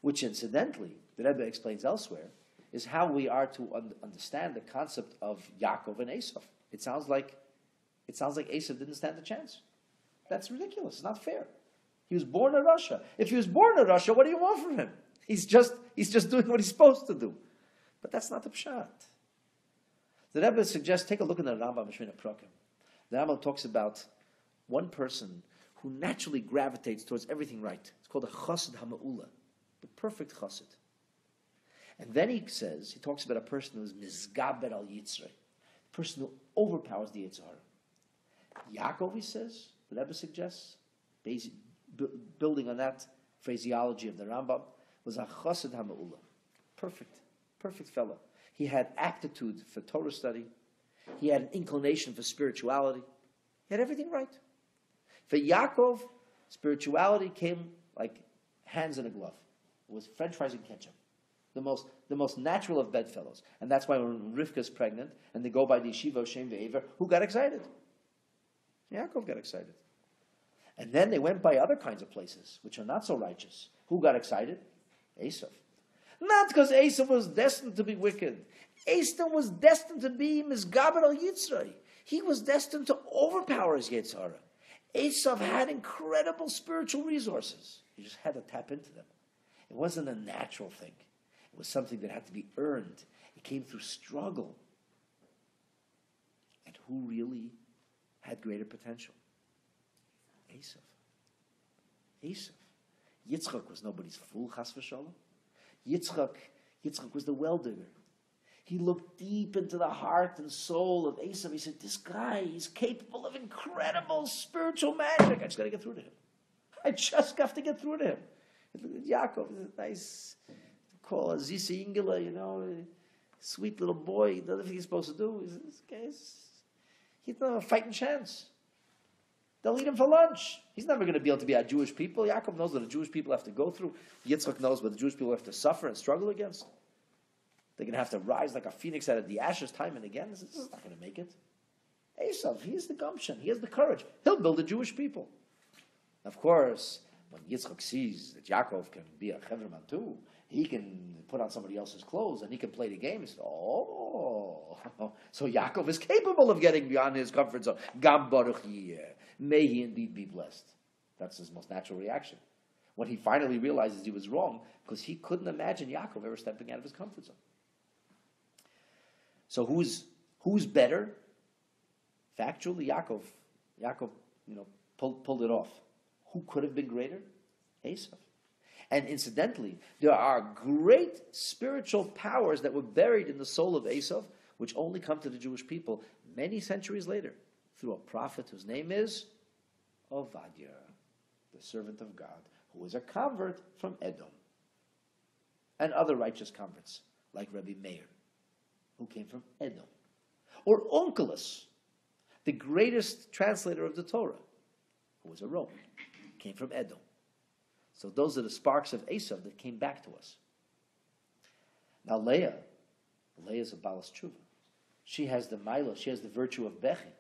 Which incidentally, the Rebbe explains elsewhere, is how we are to understand the concept of Yaakov and Esav. It sounds like Esav didn't stand a chance. That's ridiculous. It's not fair. He was born in Russia. If he was born in Russia, what do you want from him? He's just doing what he's supposed to do. But that's not the pshat. The Rebbe suggests, take a look at the Rambam Mishmina Prakim. The Rambam talks about one person who naturally gravitates towards everything right. It's called a chassid hama'ula, the perfect chassid. And then he talks about a person who is mizgaber al yitzrei, a person who overpowers the Yetzer Hara. Yaakov, he says, the Rebbe suggests, building on that phraseology of the Rambam, was a chassid hama'ula, perfect fellow. He had aptitude for Torah study. He had an inclination for spirituality. He had everything right. For Yaakov, spirituality came like hands in a glove. It was French fries and ketchup. The most natural of bedfellows. And that's why when Rivka's pregnant and they go by the yeshiva of Shem Ve'ever, who got excited? Yaakov got excited. And then they went by other kinds of places, which are not so righteous. Who got excited? Esav. Not because Esav was destined to be wicked. Esav was destined to be Mizgaber al Yitzrei. He was destined to overpower his Yetzer Hara. Esav had incredible spiritual resources. He just had to tap into them. It wasn't a natural thing. It was something that had to be earned. It came through struggle. And who really had greater potential? Esav. Yitzchak was nobody's fool, chas v'shalom. Yitzchak was the well-digger. He looked deep into the heart and soul of Esav. He said, this guy is capable of incredible spiritual magic. I just got to get through to him. I just have to get through to him. Yaakov is a nice, call a Zisi Ingela, sweet little boy. He does everything he's supposed to do. He's not a fighting chance. They'll eat him for lunch. He's never going to be able to be our Jewish people. Yaakov knows what the Jewish people have to go through. Yitzchak knows what the Jewish people have to suffer and struggle against. They're going to have to rise like a phoenix out of the ashes time and again. This is not going to make it. Esav, he has the gumption. He has the courage. He'll build the Jewish people. Of course, when Yitzchak sees that Yaakov can be a Chevron too, he can put on somebody else's clothes and he can play the game. He says, oh, so Yaakov is capable of getting beyond his comfort zone. Gam baruch yeh. May he indeed be blessed. That's his most natural reaction. When he finally realizes he was wrong, because he couldn't imagine Yaakov ever stepping out of his comfort zone. So who's better? Factually, Yaakov, pulled it off. Who could have been greater? Esav. And incidentally, there are great spiritual powers that were buried in the soul of Esav, which only come to the Jewish people many centuries later through a prophet whose name is Ovadia, the servant of God, who is a convert from Edom, and other righteous converts like Rabbi Meir, who came from Edom, or Onkelos, the greatest translator of the Torah, who was a Roman, came from Edom. So those are the sparks of Esav that came back to us. Now Leah's a Balas Tshuva. She has the Milo, she has the virtue of Bechi.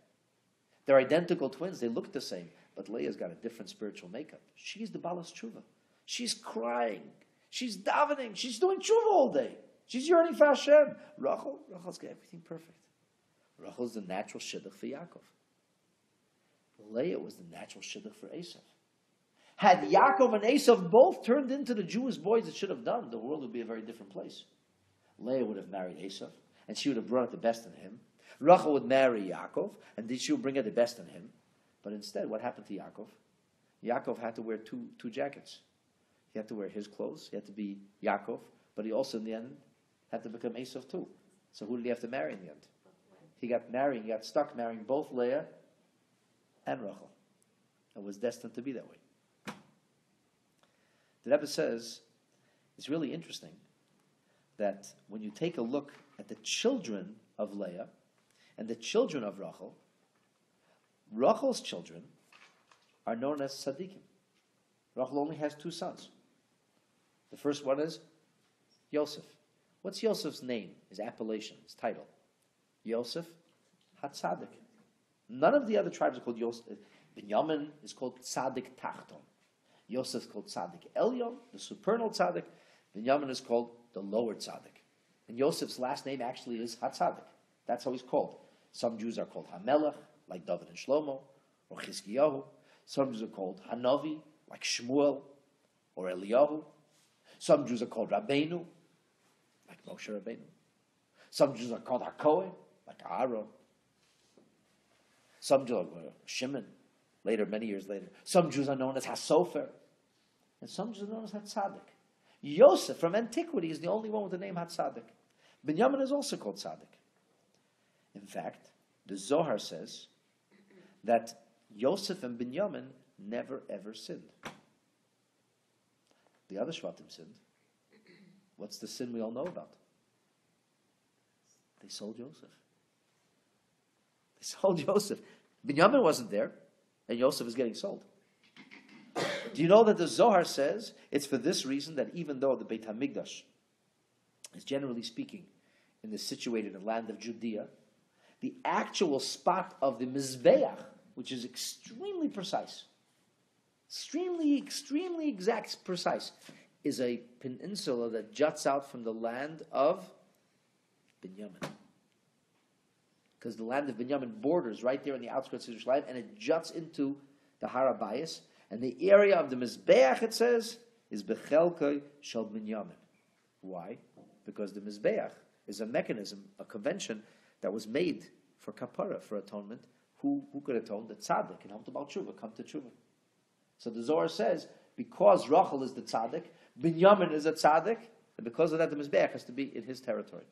They're identical twins, they look the same, but Leah's got a different spiritual makeup. She's the Balas Tshuva. She's crying, she's davening, she's doing Tshuva all day. She's yearning for Hashem. Rachel's got everything perfect. Rachel's the natural shidduch for Yaakov. Leah was the natural shidduch for Esav. Had Yaakov and Esav both turned into the Jewish boys it should have done, the world would be a very different place. Leah would have married Esav, and she would have brought out the best in him. Rachel would marry Yaakov, and she would bring out the best in him. But instead, what happened to Yaakov? Yaakov had to wear two jackets. He had to wear his clothes. He had to be Yaakov, but he also, in the end, had to become Esav too. So who did he have to marry in the end? He got stuck marrying both Leah and Rachel. It was destined to be that way. The Rebbe says, it's really interesting that when you take a look at the children of Leah and the children of Rachel, Rachel's children are known as tzaddikim. Rachel only has 2 sons. The first one is Yosef. What's Yosef's name, his appellation, his title? Yosef HaTzadik. None of the other tribes are called Yosef. Binyamin is called Tzadik Tachton. Yosef is called Tzadik Elyon, the supernal Tzadik. Binyamin is called the lower Tzadik. And Yosef's last name actually is HaTzadik. That's how he's called. Some Jews are called HaMelech, like David and Shlomo, or Chizkiyahu. Some Jews are called Hanavi, like Shmuel, or Eliyahu. Some Jews are called Rabbeinu, like Moshe Rabbeinu. Some Jews are called HaKohen, like Aaron. Some Jews are Shimon, later, many years later. Some Jews are known as HaSofer, and some Jews are known as HaTzadik. Yosef from antiquity is the only one with the name HaTzadik. Binyamin is also called Tzadik. In fact, the Zohar says that Yosef and Binyamin never ever sinned. The other Shvatim sinned. What's the sin we all know about? They sold Yosef. They sold Yosef. Binyamin wasn't there, and Yosef is getting sold. Do you know that the Zohar says it's for this reason that even though the Beit HaMikdash is generally speaking situated in the land of Judea, the actual spot of the Mizbeach, which is extremely precise, extremely exact, precise, is a peninsula that juts out from the land of Binyamin. Because the land of Binyamin borders right there in the outskirts of Jerusalem, and it juts into the Har HaBayis, and the area of the Mizbeach, it says, is Bechelkei Shel Binyamin. Why? Because the Mizbeach is a mechanism, a convention that was made for kapara, for atonement. Who could atone? The tzaddik and Hamta Tshuva, come to Tshuva. So the Zohar says, because Rachel is the tzaddik, Binyamin is a tzaddik, and because of that, the Mizbeach has to be in his territory.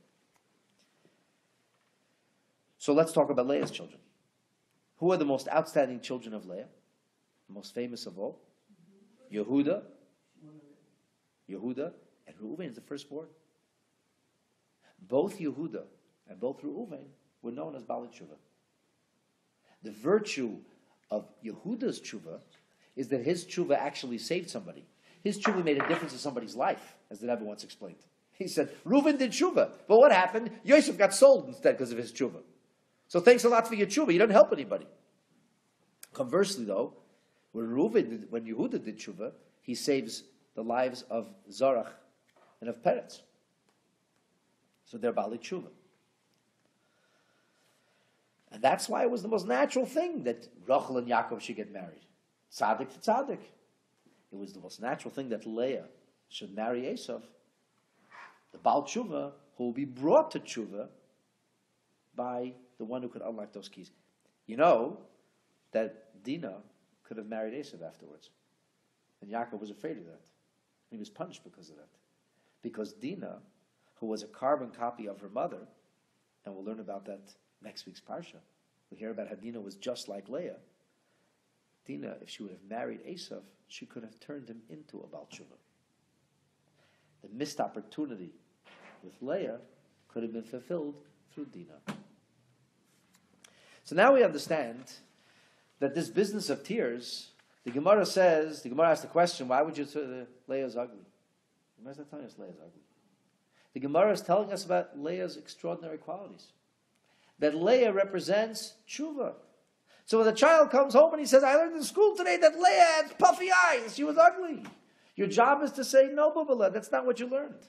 So let's talk about Leah's children. Who are the most outstanding children of Leah? The most famous of all? Yehuda, and Reuven is the firstborn. Both Yehuda and both Reuven were known as Baalei Tshuva. The virtue of Yehuda's tshuva is that his tshuva actually saved somebody. His tshuva made a difference in somebody's life, as the Rebbe once explained. He said, Reuven did tshuva, but what happened? Yosef got sold instead because of his tshuva. So thanks a lot for your tshuva. You don't help anybody. Conversely, though, When Yehuda did tshuva, he saves the lives of Zarach and of Peretz. So they're Bali tshuva. And that's why it was the most natural thing that Rachel and Yaakov should get married. Tzaddik to tzaddik. It was the most natural thing that Leah should marry Esav, the Baal tshuva, who will be brought to tshuva by the one who could unlock those keys. You know that Dinah could have married Esav afterwards. And Yaakov was afraid of that. He was punished because of that. Because Dinah, who was a carbon copy of her mother, and we'll learn about that next week's parsha. We hear about how Dinah was just like Leah. Dinah, if she would have married Esav, she could have turned him into a Baal tshuva. The missed opportunity with Leah could have been fulfilled through Dinah. So now we understand that this business of tears, the Gemara asks the question, why would you say Leah's ugly? The Gemara's not telling us Leah's ugly. The Gemara is telling us about Leah's extraordinary qualities. That Leah represents tshuva. So when the child comes home and he says, I learned in school today that Leah had puffy eyes, she was ugly. Your job is to say, no, Bubala, that's not what you learned.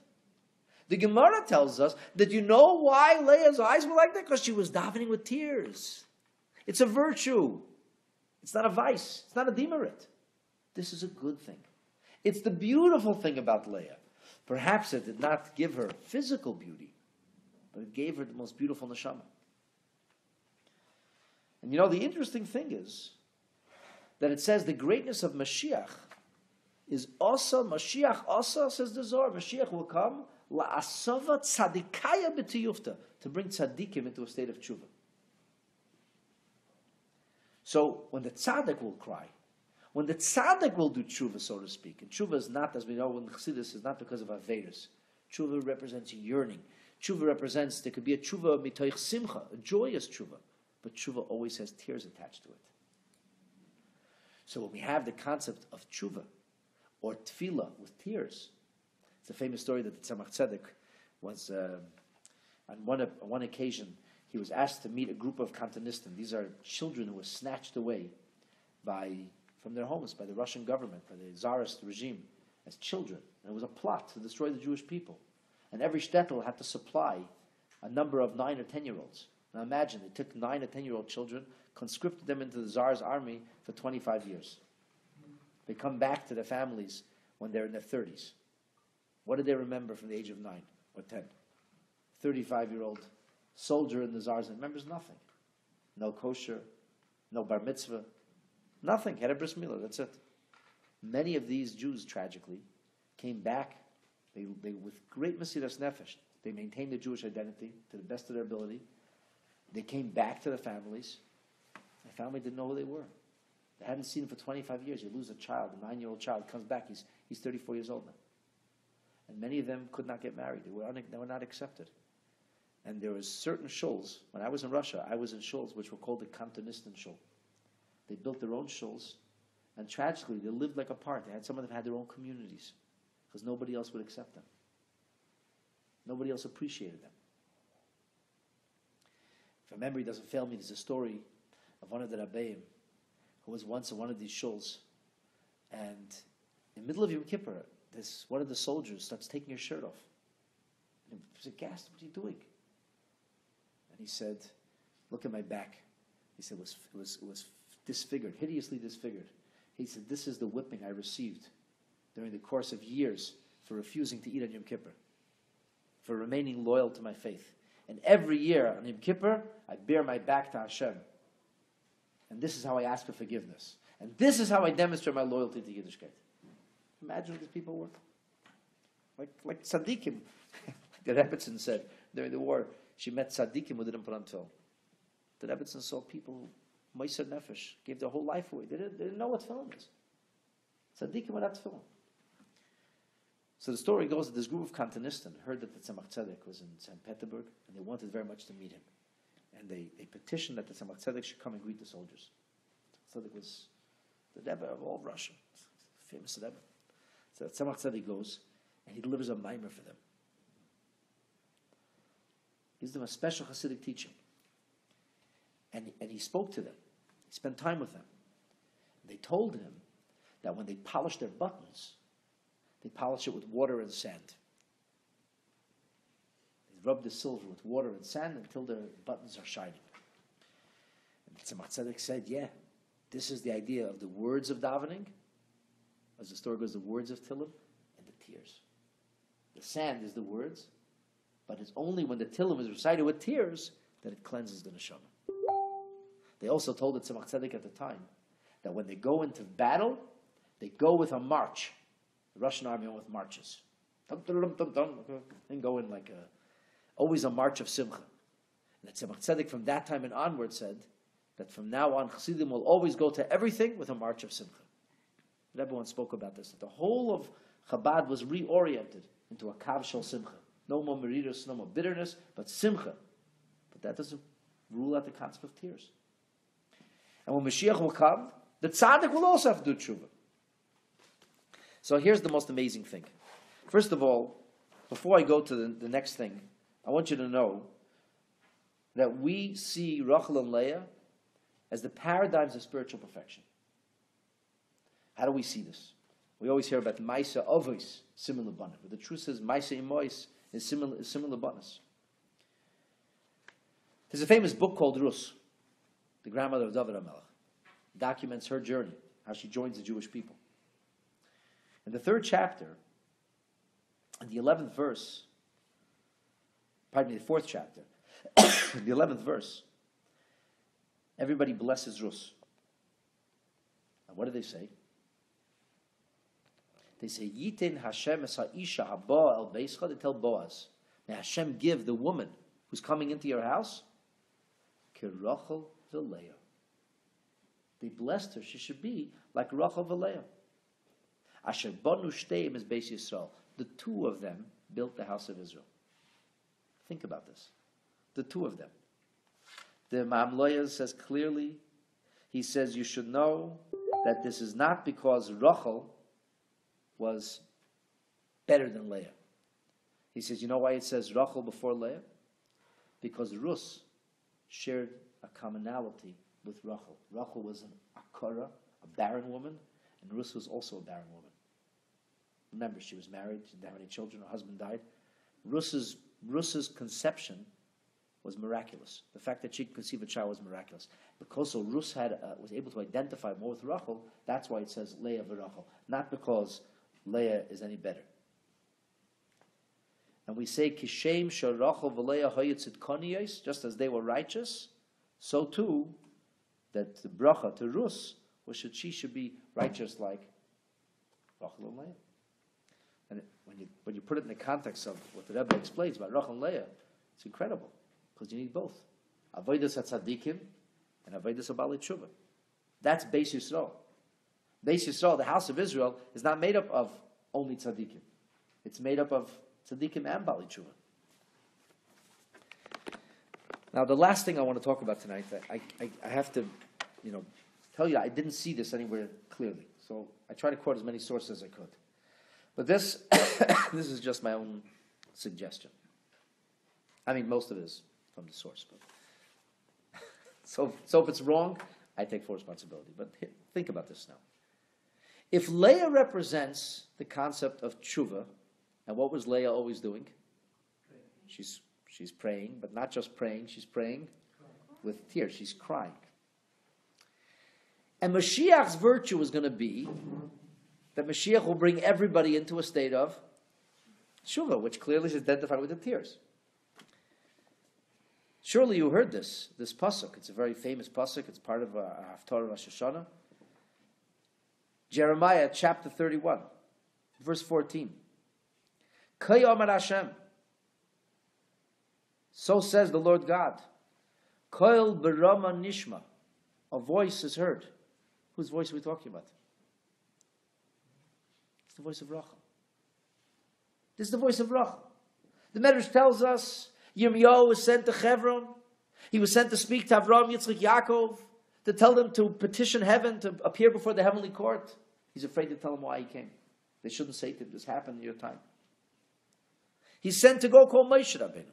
The Gemara tells us that you know why Leah's eyes were like that? Because she was davening with tears. It's a virtue. It's not a vice. It's not a demerit. This is a good thing. It's the beautiful thing about Leah. Perhaps it did not give her physical beauty, but it gave her the most beautiful neshama. And you know, the interesting thing is that it says the greatness of Mashiach is also, Mashiach also, says the Zohar, Mashiach will come la'asava tzadikaya b'tiyufta, to bring tzadikim into a state of tshuva. So when the tzaddik will cry, when the tzaddik will do tshuva, so to speak, and tshuva is not, as we know in Chassidus, is not because of Averis. Tshuva represents yearning. Tshuva represents, there could be a tshuva mitoich simcha, a joyous tshuva, but tshuva always has tears attached to it. So when we have the concept of tshuva, or tefillah with tears, it's a famous story that the Tzemach Tzedek was, on one occasion, he was asked to meet a group of Kantonistim. These are children who were snatched away from their homes by the Russian government, by the Tsarist regime, as children. And it was a plot to destroy the Jewish people. And every shtetl had to supply a number of 9 or 10-year-olds. Now imagine, they took 9 or 10-year-old children, conscripted them into the Tsar's army for 25 years. They come back to their families when they're in their 30s. What do they remember from the age of 9 or 10? 35-year-old soldier in the Tsar's remembers nothing. No kosher, no bar mitzvah, nothing. Had a bris milah, that's it. Many of these Jews, tragically, came back. They with great mesiras nefesh, they maintained their Jewish identity to the best of their ability. They came back to their families. Their family didn't know who they were. They hadn't seen him for 25 years. You lose a child, a 9-year-old child comes back. He's 34 years old now. And many of them could not get married. They were not accepted. And there was certain shuls. When I was in Russia, I was in shuls which were called the Kantonistan shul. They built their own shuls, and tragically, they lived like apart. Some of them had their own communities, because nobody else would accept them. Nobody else appreciated them. If my memory doesn't fail me, there's a story of one of the Rabbeim who was once in one of these shuls, and in the middle of Yom Kippur, one of the soldiers starts taking his shirt off. And he was aghast, what are you doing? And he said, look at my back. He said, it was disfigured, hideously disfigured. He said, this is the whipping I received during the course of years for refusing to eat on Yom Kippur, for remaining loyal to my faith. And every year on Yom Kippur, I bare my back to Hashem. And this is how I ask for forgiveness. And this is how I demonstrate my loyalty to Yiddishkeit. Imagine what these people were. Like tzaddikim. The Rebbetzin said during the war, she met tzaddikim who didn't put on tefillin. The Rebbetzin saw people who, Meiser Nefesh, gave their whole life away. They didn't know what tefillin is. Tzaddikim without tefillin. So the story goes that this group of Kantonistan heard that the Tzemach Tzedek was in St. Petersburg, and they wanted very much to meet him. And they petitioned that the Tzemach Tzedek should come and greet the soldiers. Tzedek was the Rebbe of all Russia, famous Rebbe. So Tzemach Tzedek goes, and he delivers a mimer for them. He gives them a special Hasidic teaching. And he spoke to them. He spent time with them. They told him that when they polish their buttons, they polish it with water and sand. They rub the silver with water and sand until their buttons are shining. And Tzemach Tzedek said, yeah, this is the idea of the words of davening, as the story goes, the words of Tillim, and the tears. The sand is the words, but it's only when the Tillim is recited with tears that it cleanses the neshama. They also told the Tzemach Tzedek at the time that when they go into battle, they go with a march. The Russian army went with marches. And go in like always a march of simcha. And the Tzemach Tzedek from that time and onward said that from now on, Chassidim will always go to everything with a march of simcha. Everyone spoke about this, that the whole of Chabad was reoriented into a kav shel simcha. No more meridus, no more bitterness, but simcha. But that doesn't rule out the concept of tears. And when Mashiach will come, the tzaddik will also have to do tshuva. So here's the most amazing thing. First of all, before I go to the next thing, I want you to know that we see Rachel and Leah as the paradigms of spiritual perfection. How do we see this? We always hear about Maisa Avos, similar banas. But the truth is, Maisa Imois is similar banas. There's a famous book called Rus, the grandmother of David HaMelech. Documents her journey, how she joins the Jewish people. In the 3rd chapter, in the 11th verse, pardon me, the 4th chapter, in the 11th verse, everybody blesses Rus. And what do they say? They say, Yitin Hashem es ha'isha haba el beischa. They tell Boaz, may Hashem give the woman who's coming into your house, kirachel v'leah. They blessed her. She should be like Rachel v'leah. Asher banu shteim is Beis Yisrael. The two of them built the house of Israel. Think about this. The two of them. The Ma'am Loya says clearly, he says you should know that this is not because Rachel was better than Leah. He says, you know why it says Rachel before Leah? Because Rus shared a commonality with Rachel. Rachel was an akara, a barren woman, and Rus was also a barren woman. Remember, she was married, she didn't have any children, her husband died. Rus's conception was miraculous. The fact that she could conceive a child was miraculous. Because so Rus was able to identify more with Rachel, that's why it says Leah v'Rachel, not because Leah is any better. And we say, Kishem sharachel v'Leah hayitzit koniyos, just as they were righteous, so too, that the bracha to Rus was that she should be righteous like Rachel and Leah. And when you put it in the context of what the Rebbe explains about Rachel and Leah, it's incredible, because you need both. Avodas HaTzadikim and Avodas HaBalei Tshuva. That's Beis Yisrael. Beis Yisrael, the house of Israel, is not made up of only tzaddikim. It's made up of tzaddikim and Balei Tshuva. Now, the last thing I want to talk about tonight, I have to, tell you, I didn't see this anywhere clearly. So I try to quote as many sources as I could. But this this is just my own suggestion. I mean, most of it is from the source. But so if it's wrong, I take full responsibility. But think about this now. If Leah represents the concept of tshuva, and what was Leah always doing? She's praying, but not just praying, she's praying with tears. She's crying. And Mashiach's virtue is going to be that Mashiach will bring everybody into a state of tshuva, which clearly is identified with the tears. Surely you heard this pasuk. It's a very famous pasuk. It's part of a Haftarah of Rosh Hashanah. Jeremiah chapter 31, verse 14. Kayomar Hashem. So says the Lord God. Koil berama nishma. A voice is heard. Whose voice are we talking about? It's the voice of Rachel. This is the voice of Rachel. The Medrash tells us Yirmiyahu was sent to Hebron. He was sent to speak to Avraham, Yitzchak, Yaakov, to tell them to petition heaven, to appear before the heavenly court. He's afraid to tell them why he came. They shouldn't say to him, this happened in your time. He's sent to go call Moshe Rabbeinu.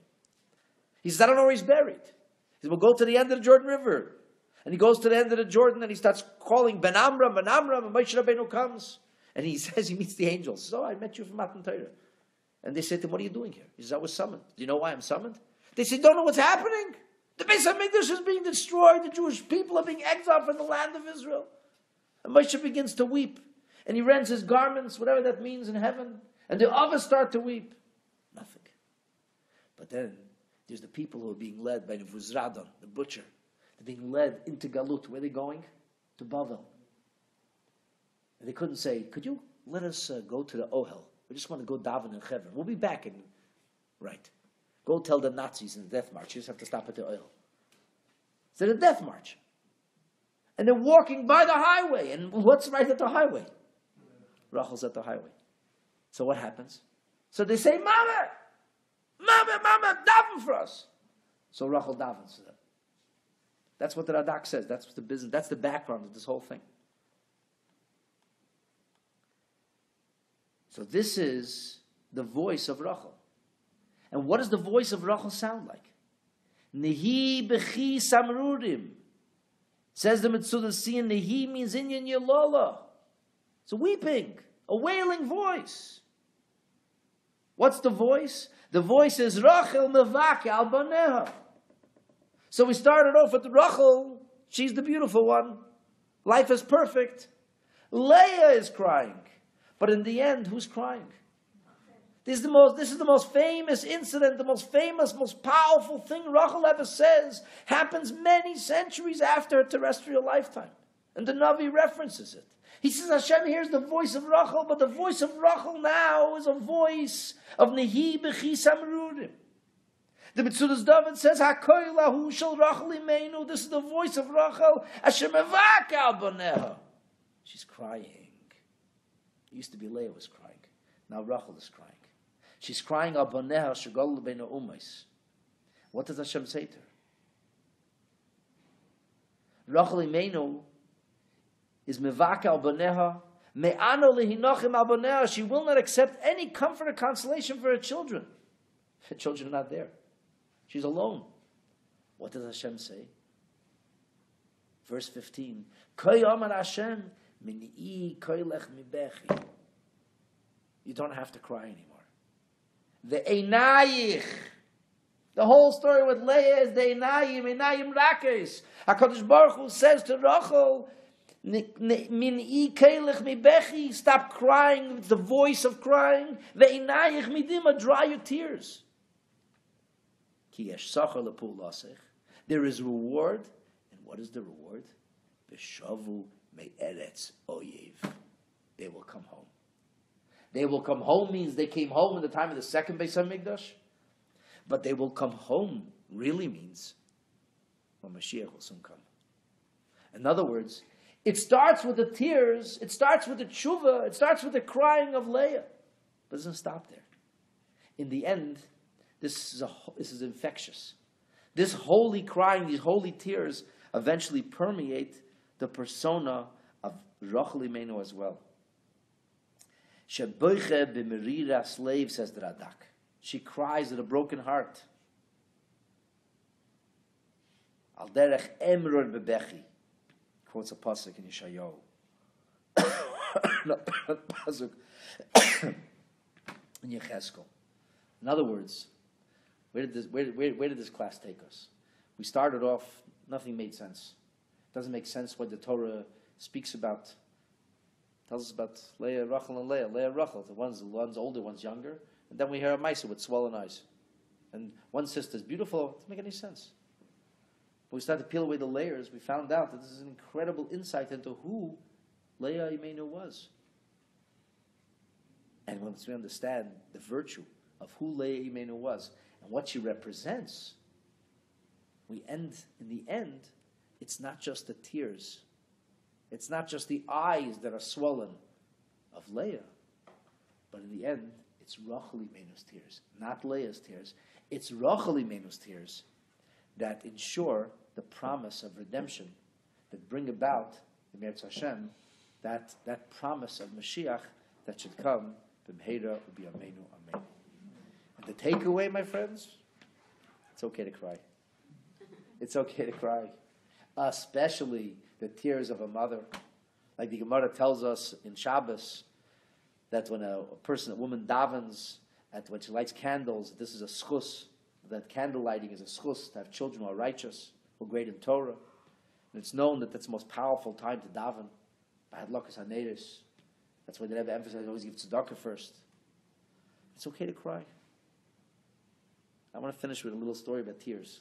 He says, I don't know where he's buried. He says, well, go to the end of the Jordan River And he goes to the end of the Jordan and he starts calling Ben Amram, and Moshe Rabbeinu comes. And he says, he meets the angels. He says, oh, I met you from Matan Torah. And they say to him, what are you doing here? He says, I was summoned. Do you know why I'm summoned? They say, don't know what's happening. The Beis HaMikdash is being destroyed. The Jewish people are being exiled from the land of Israel. And Moshe begins to weep. And he rends his garments, whatever that means in heaven. And the others start to weep. Nothing. But then there's the people who are being led by the Vuzradon, the butcher. They're being led into Galut. Where are they going? To Bavel. And they couldn't say, could you let us go to the Ohel? We just want to go daven in Hebron. We'll be back in... Right. Go tell the Nazis in the death march. You just have to stop at the Ohel. It's a death march. And they're walking by the highway. And what's right at the highway? Rachel's at the highway. So what happens? So they say, Mama, daven for us. So Rachel davens for them. That's what the Radak says. That's the business. That's the background of this whole thing. So this is the voice of Rachel. And what does the voice of Rachel sound like? Nehi bechi samrurim. Says the Metzudah Sin, Nehi means Inyan Yelola. It's a weeping, a wailing voice. What's the voice? The voice is Rachel mevake al baneha. So we started off with Rachel. She's the beautiful one. Life is perfect. Leah is crying. But in the end, who's crying? This is the most famous incident, the most famous, most powerful thing Rachel ever says happens many centuries after her terrestrial lifetime. And the Navi references it. He says, Hashem hears the voice of Rachel, but the voice of Rachel now is a voice of Nehi Bechi Samrurim. The Metzudas David says, Hakoy lahu shel Rachel imeinu. This is the voice of Rachel. Asher mevak al baneha. She's crying. It used to be Leah was crying. Now Rachel is crying. She's crying al baneha shegol lebeinu umais. What does Hashem say to her? Rachel imeinu is mevak al baneha. Me'ano lehinachim al baneha. She will not accept any comfort or consolation for her children. Her children are not there. She's alone. What does Hashem say? Verse 15. Koy amar Hashem min'i koylech mibechi. You don't have to cry anymore. The einayich. The whole story with Leah is the einayim rakes. HaKadosh Baruch Hu says to Rachel, min'i koylech mibechi. Stop crying with the voice of crying. The einayich midima. Dry your tears. There is reward, and what is the reward? Beshavu me'eretz oyev. They will come home. They will come home means they came home in the time of the second Beis HaMikdash, but they will come home really means when Mashiach will soon come. In other words, it starts with the tears, it starts with the tshuva, it starts with the crying of Leah, but it doesn't stop there. In the end, this is infectious. This holy crying, these holy tears, eventually permeate the persona of Rachel Imenu as well. Sheboiche b'merira slave, says the Radak. She cries with a broken heart. Al derech emror bebechi. Quotes a pasuk in Yeshayahu. Not pasuk in Yecheskel. In other words, where did this class take us? We started off, nothing made sense. It doesn't make sense what the Torah speaks about. It tells us about Leah, Rachel, and Leah. Leah, Rachel, the one's older, one's younger. And then we hear a Maisa with swollen eyes. And one sister's beautiful. It doesn't make any sense. But we started to peel away the layers. We found out that this is an incredible insight into who Leah Imenu was. And once we understand the virtue of who Leah Imenu was, and what she represents, in the end, it's not just the tears. It's not just the eyes that are swollen of Leah. But in the end, it's Rachel Imenu's tears, not Leah's tears. It's Rachel Imenu's tears that ensure the promise of redemption, that bring about, the Meretz Hashem, that promise of Mashiach that should come, B'mheira u'b'yameinu amen. And the takeaway, my friends, it's okay to cry. It's okay to cry. especially the tears of a mother. Like the Gemara tells us in Shabbos that when a woman davens, when she lights candles, this is a schus. That candle lighting is a schus to have children who are righteous, who are great in Torah. And it's known that that's the most powerful time to daven. Bahadlakas haneris. That's why the Rebbe emphasizes always give tzedakah first. It's okay to cry. I want to finish with a little story about tears.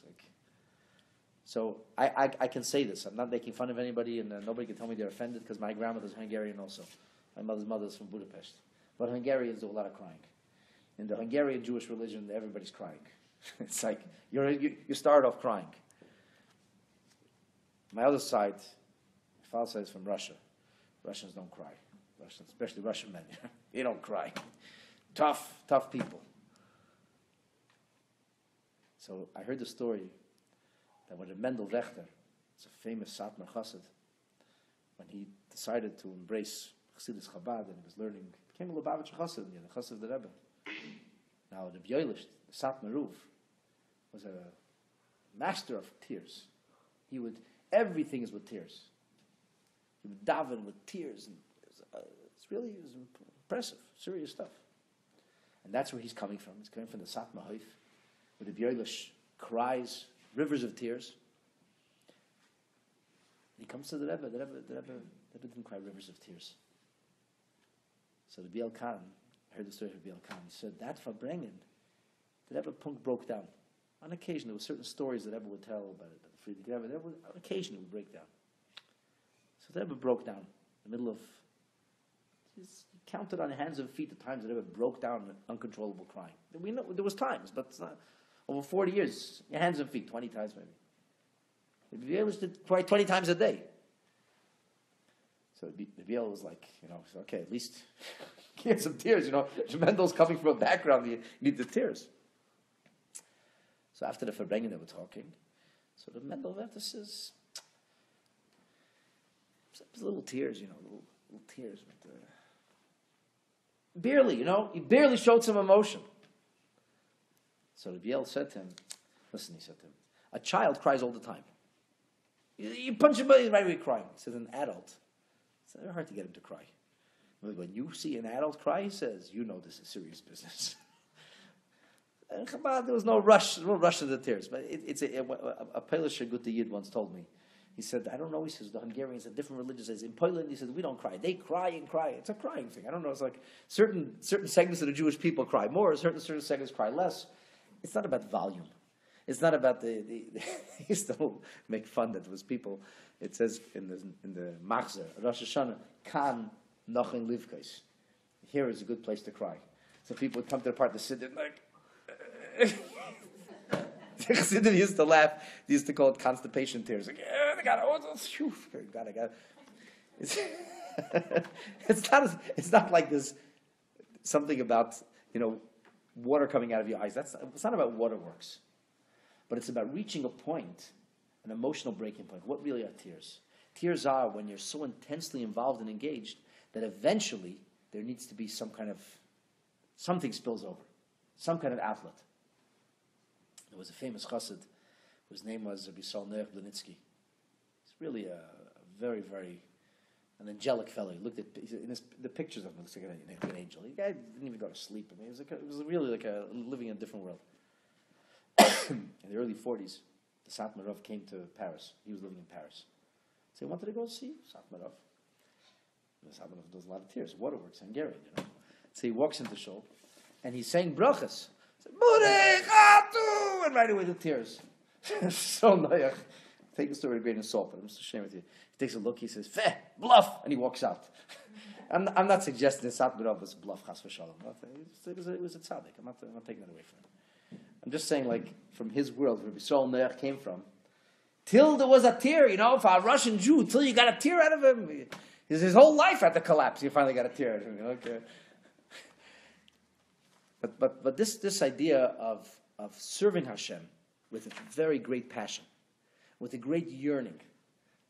So I can say this. I'm not making fun of anybody, and nobody can tell me they're offended because my grandmother's Hungarian also. My mother's mother is from Budapest. But Hungarians do a lot of crying. In the Hungarian Jewish religion, everybody's crying. It's like you start off crying. My other side, my father's side is from Russia. Russians don't cry. Russians, especially Russian men, they don't cry. Tough people. So I heard the story that when Mendel, it's a famous Satmar Chassid, when he decided to embrace Chassidus CHABAD and he was learning, became a Lubavitcher Chassid, the Chassid of the Rebbe. Now the B'yoilish, the Satmar Ruv, was a master of tears. Everything is with tears. He would daven with tears, and it was impressive, serious stuff. And that's where he's coming from. He's coming from the Satmar Hoif, where the B'yoilish cries rivers of tears. He comes to the Rebbe. The Rebbe didn't cry rivers of tears. So the Biel Khan, I heard the story of Biel Khan. He said that for bringing, the Rebbe punk broke down. On occasion, there were certain stories that Rebbe would tell about it. The Rebbe, on occasion, it would break down. So the Rebbe broke down in the middle of. He counted on hands and feet the times that Rebbe broke down in uncontrollable crying. We know there was times, but it's not. Over 40 years, your hands and feet, 20 times maybe. The Biel did cry 20 times a day. So the Biel was like, so okay, at least get some tears, Mendel's coming from a background, you need the tears. So after the Verbrengen they were talking, so the Mendel says, little tears, little tears. But, barely, he barely showed some emotion. So the Biel said to him, listen, he said to him, a child cries all the time. You punch him, he's right away crying. He says, an adult, it's very hard to get him to cry. When you see an adult cry, he says, this is serious business. And Chabad, there was no rush to the tears. But it's a Polish Guta Yid once told me. He said, I don't know, he says, the Hungarians have different religions. He says, in Poland, he says, we don't cry. They cry and cry. It's a crying thing. I don't know, it's like certain segments of the Jewish people cry more, certain segments cry less. It's not about volume. It's not about the he used to make fun that there was people, it says in the Machzer, Rosh Hashanah, Kan Nochen Livkais. Here is a good place to cry. So people would come to the part to sit there like, the Chassidim used to laugh. They used to call it constipation tears. Like, I got it. It's not like there's something about, water coming out of your eyes. It's not about waterworks. But it's about reaching a point, an emotional breaking point. What really are tears? Tears are when you're so intensely involved and engaged that eventually there needs to be something spills over, some kind of outlet. There was a famous chassid whose name was Rabbi Solner Blinitsky. He's really a very, very an angelic fellow. He looked at the pictures of him. Looks like an angel. The guy didn't even go to sleep. I mean, it was really like living in a different world. In the early 40s, the Satmar Rav came to Paris. He was living in Paris. So he wanted to go see Satmar Rav. The Satmar Rav does a lot of tears. Waterworks, Hungarian, So he walks into the show, and he's saying brachas. And right away the tears. So noyach. Take the story with a grain of salt, but I'm just ashamed with you. He takes a look, he says, "Feh, bluff," and he walks out. I'm not suggesting that Satmar Rav was a bluff, chas v'shalom. It was a tzaddik. I'm not taking that away from him. I'm just saying, like, from his world, where B'Sol Noach came from, till there was a tear, for a Russian Jew, till you got a tear out of him. His whole life had to collapse. You finally got a tear out of him. Okay. But this idea of serving Hashem with a very great passion, with a great yearning,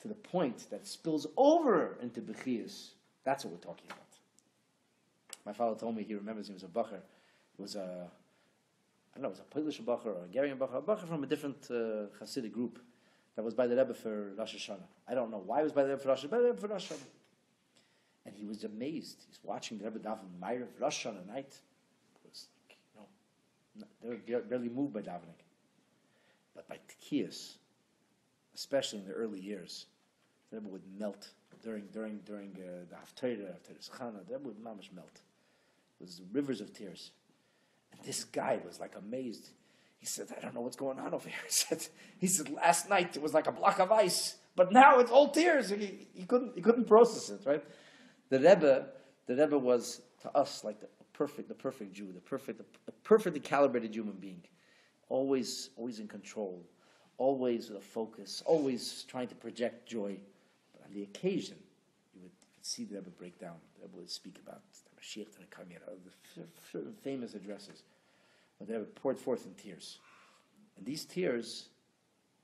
to the point that spills over into Bechiyas, that's what we're talking about. My father told me he remembers he was a bacher. It was it was a Polish bacher or a Hungarian bacher, a bacher from a different Hasidic group that was by the Rebbe for Rosh Hashanah. I don't know why it was by the Rebbe for Rosh Hashanah, by the Rebbe for Rosh Hashanah. And he was amazed. He's watching the Rebbe daven Ma'ariv Rosh Hashanah night. It was like, they were barely moved by davening. But by Tekiyas, especially in the early years, the Rebbe would melt during the Haftarah, after his Chana. The Rebbe would mamish melt. It was rivers of tears. And this guy was like amazed. He said, I don't know what's going on over here. He said, last night it was like a block of ice, but now it's all tears. He couldn't process it, right? The Rebbe was to us like the perfect Jew, the perfectly calibrated human being, always in control, always with a focus, always trying to project joy. But on the occasion, you would see the Rebbe break down. The Rebbe would speak about the Mashiach and the Kamir, the famous addresses. But they were poured forth in tears. And these tears,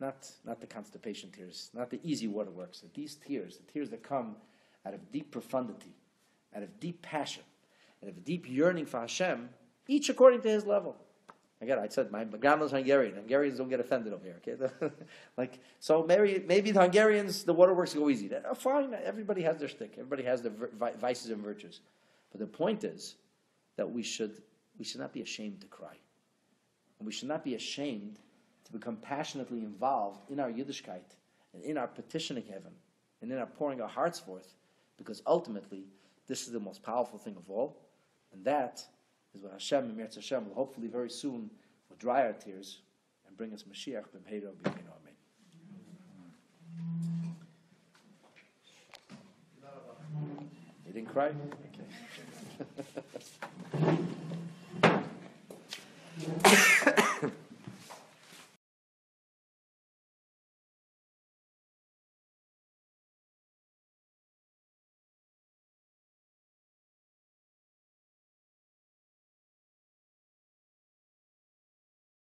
not the constipation tears, not the easy waterworks, but these tears, the tears that come out of deep profundity, out of deep passion, out of deep yearning for Hashem, each according to his level. Again, I said my grandma's Hungarian. Hungarians don't get offended over here, okay? So maybe the Hungarians, the waterworks go easy. Fine, everybody has their stick. Everybody has their vices and virtues. But the point is that we should not be ashamed to cry. And we should not be ashamed to become passionately involved in our Yiddishkeit and in our petitioning heaven and in our pouring our hearts forth, because ultimately this is the most powerful thing of all, and that is what Hashem and Mirz Hashem will hopefully very soon will dry our tears and bring us Mashiach b'mheira b'keinu amen. You didn't cry? Okay.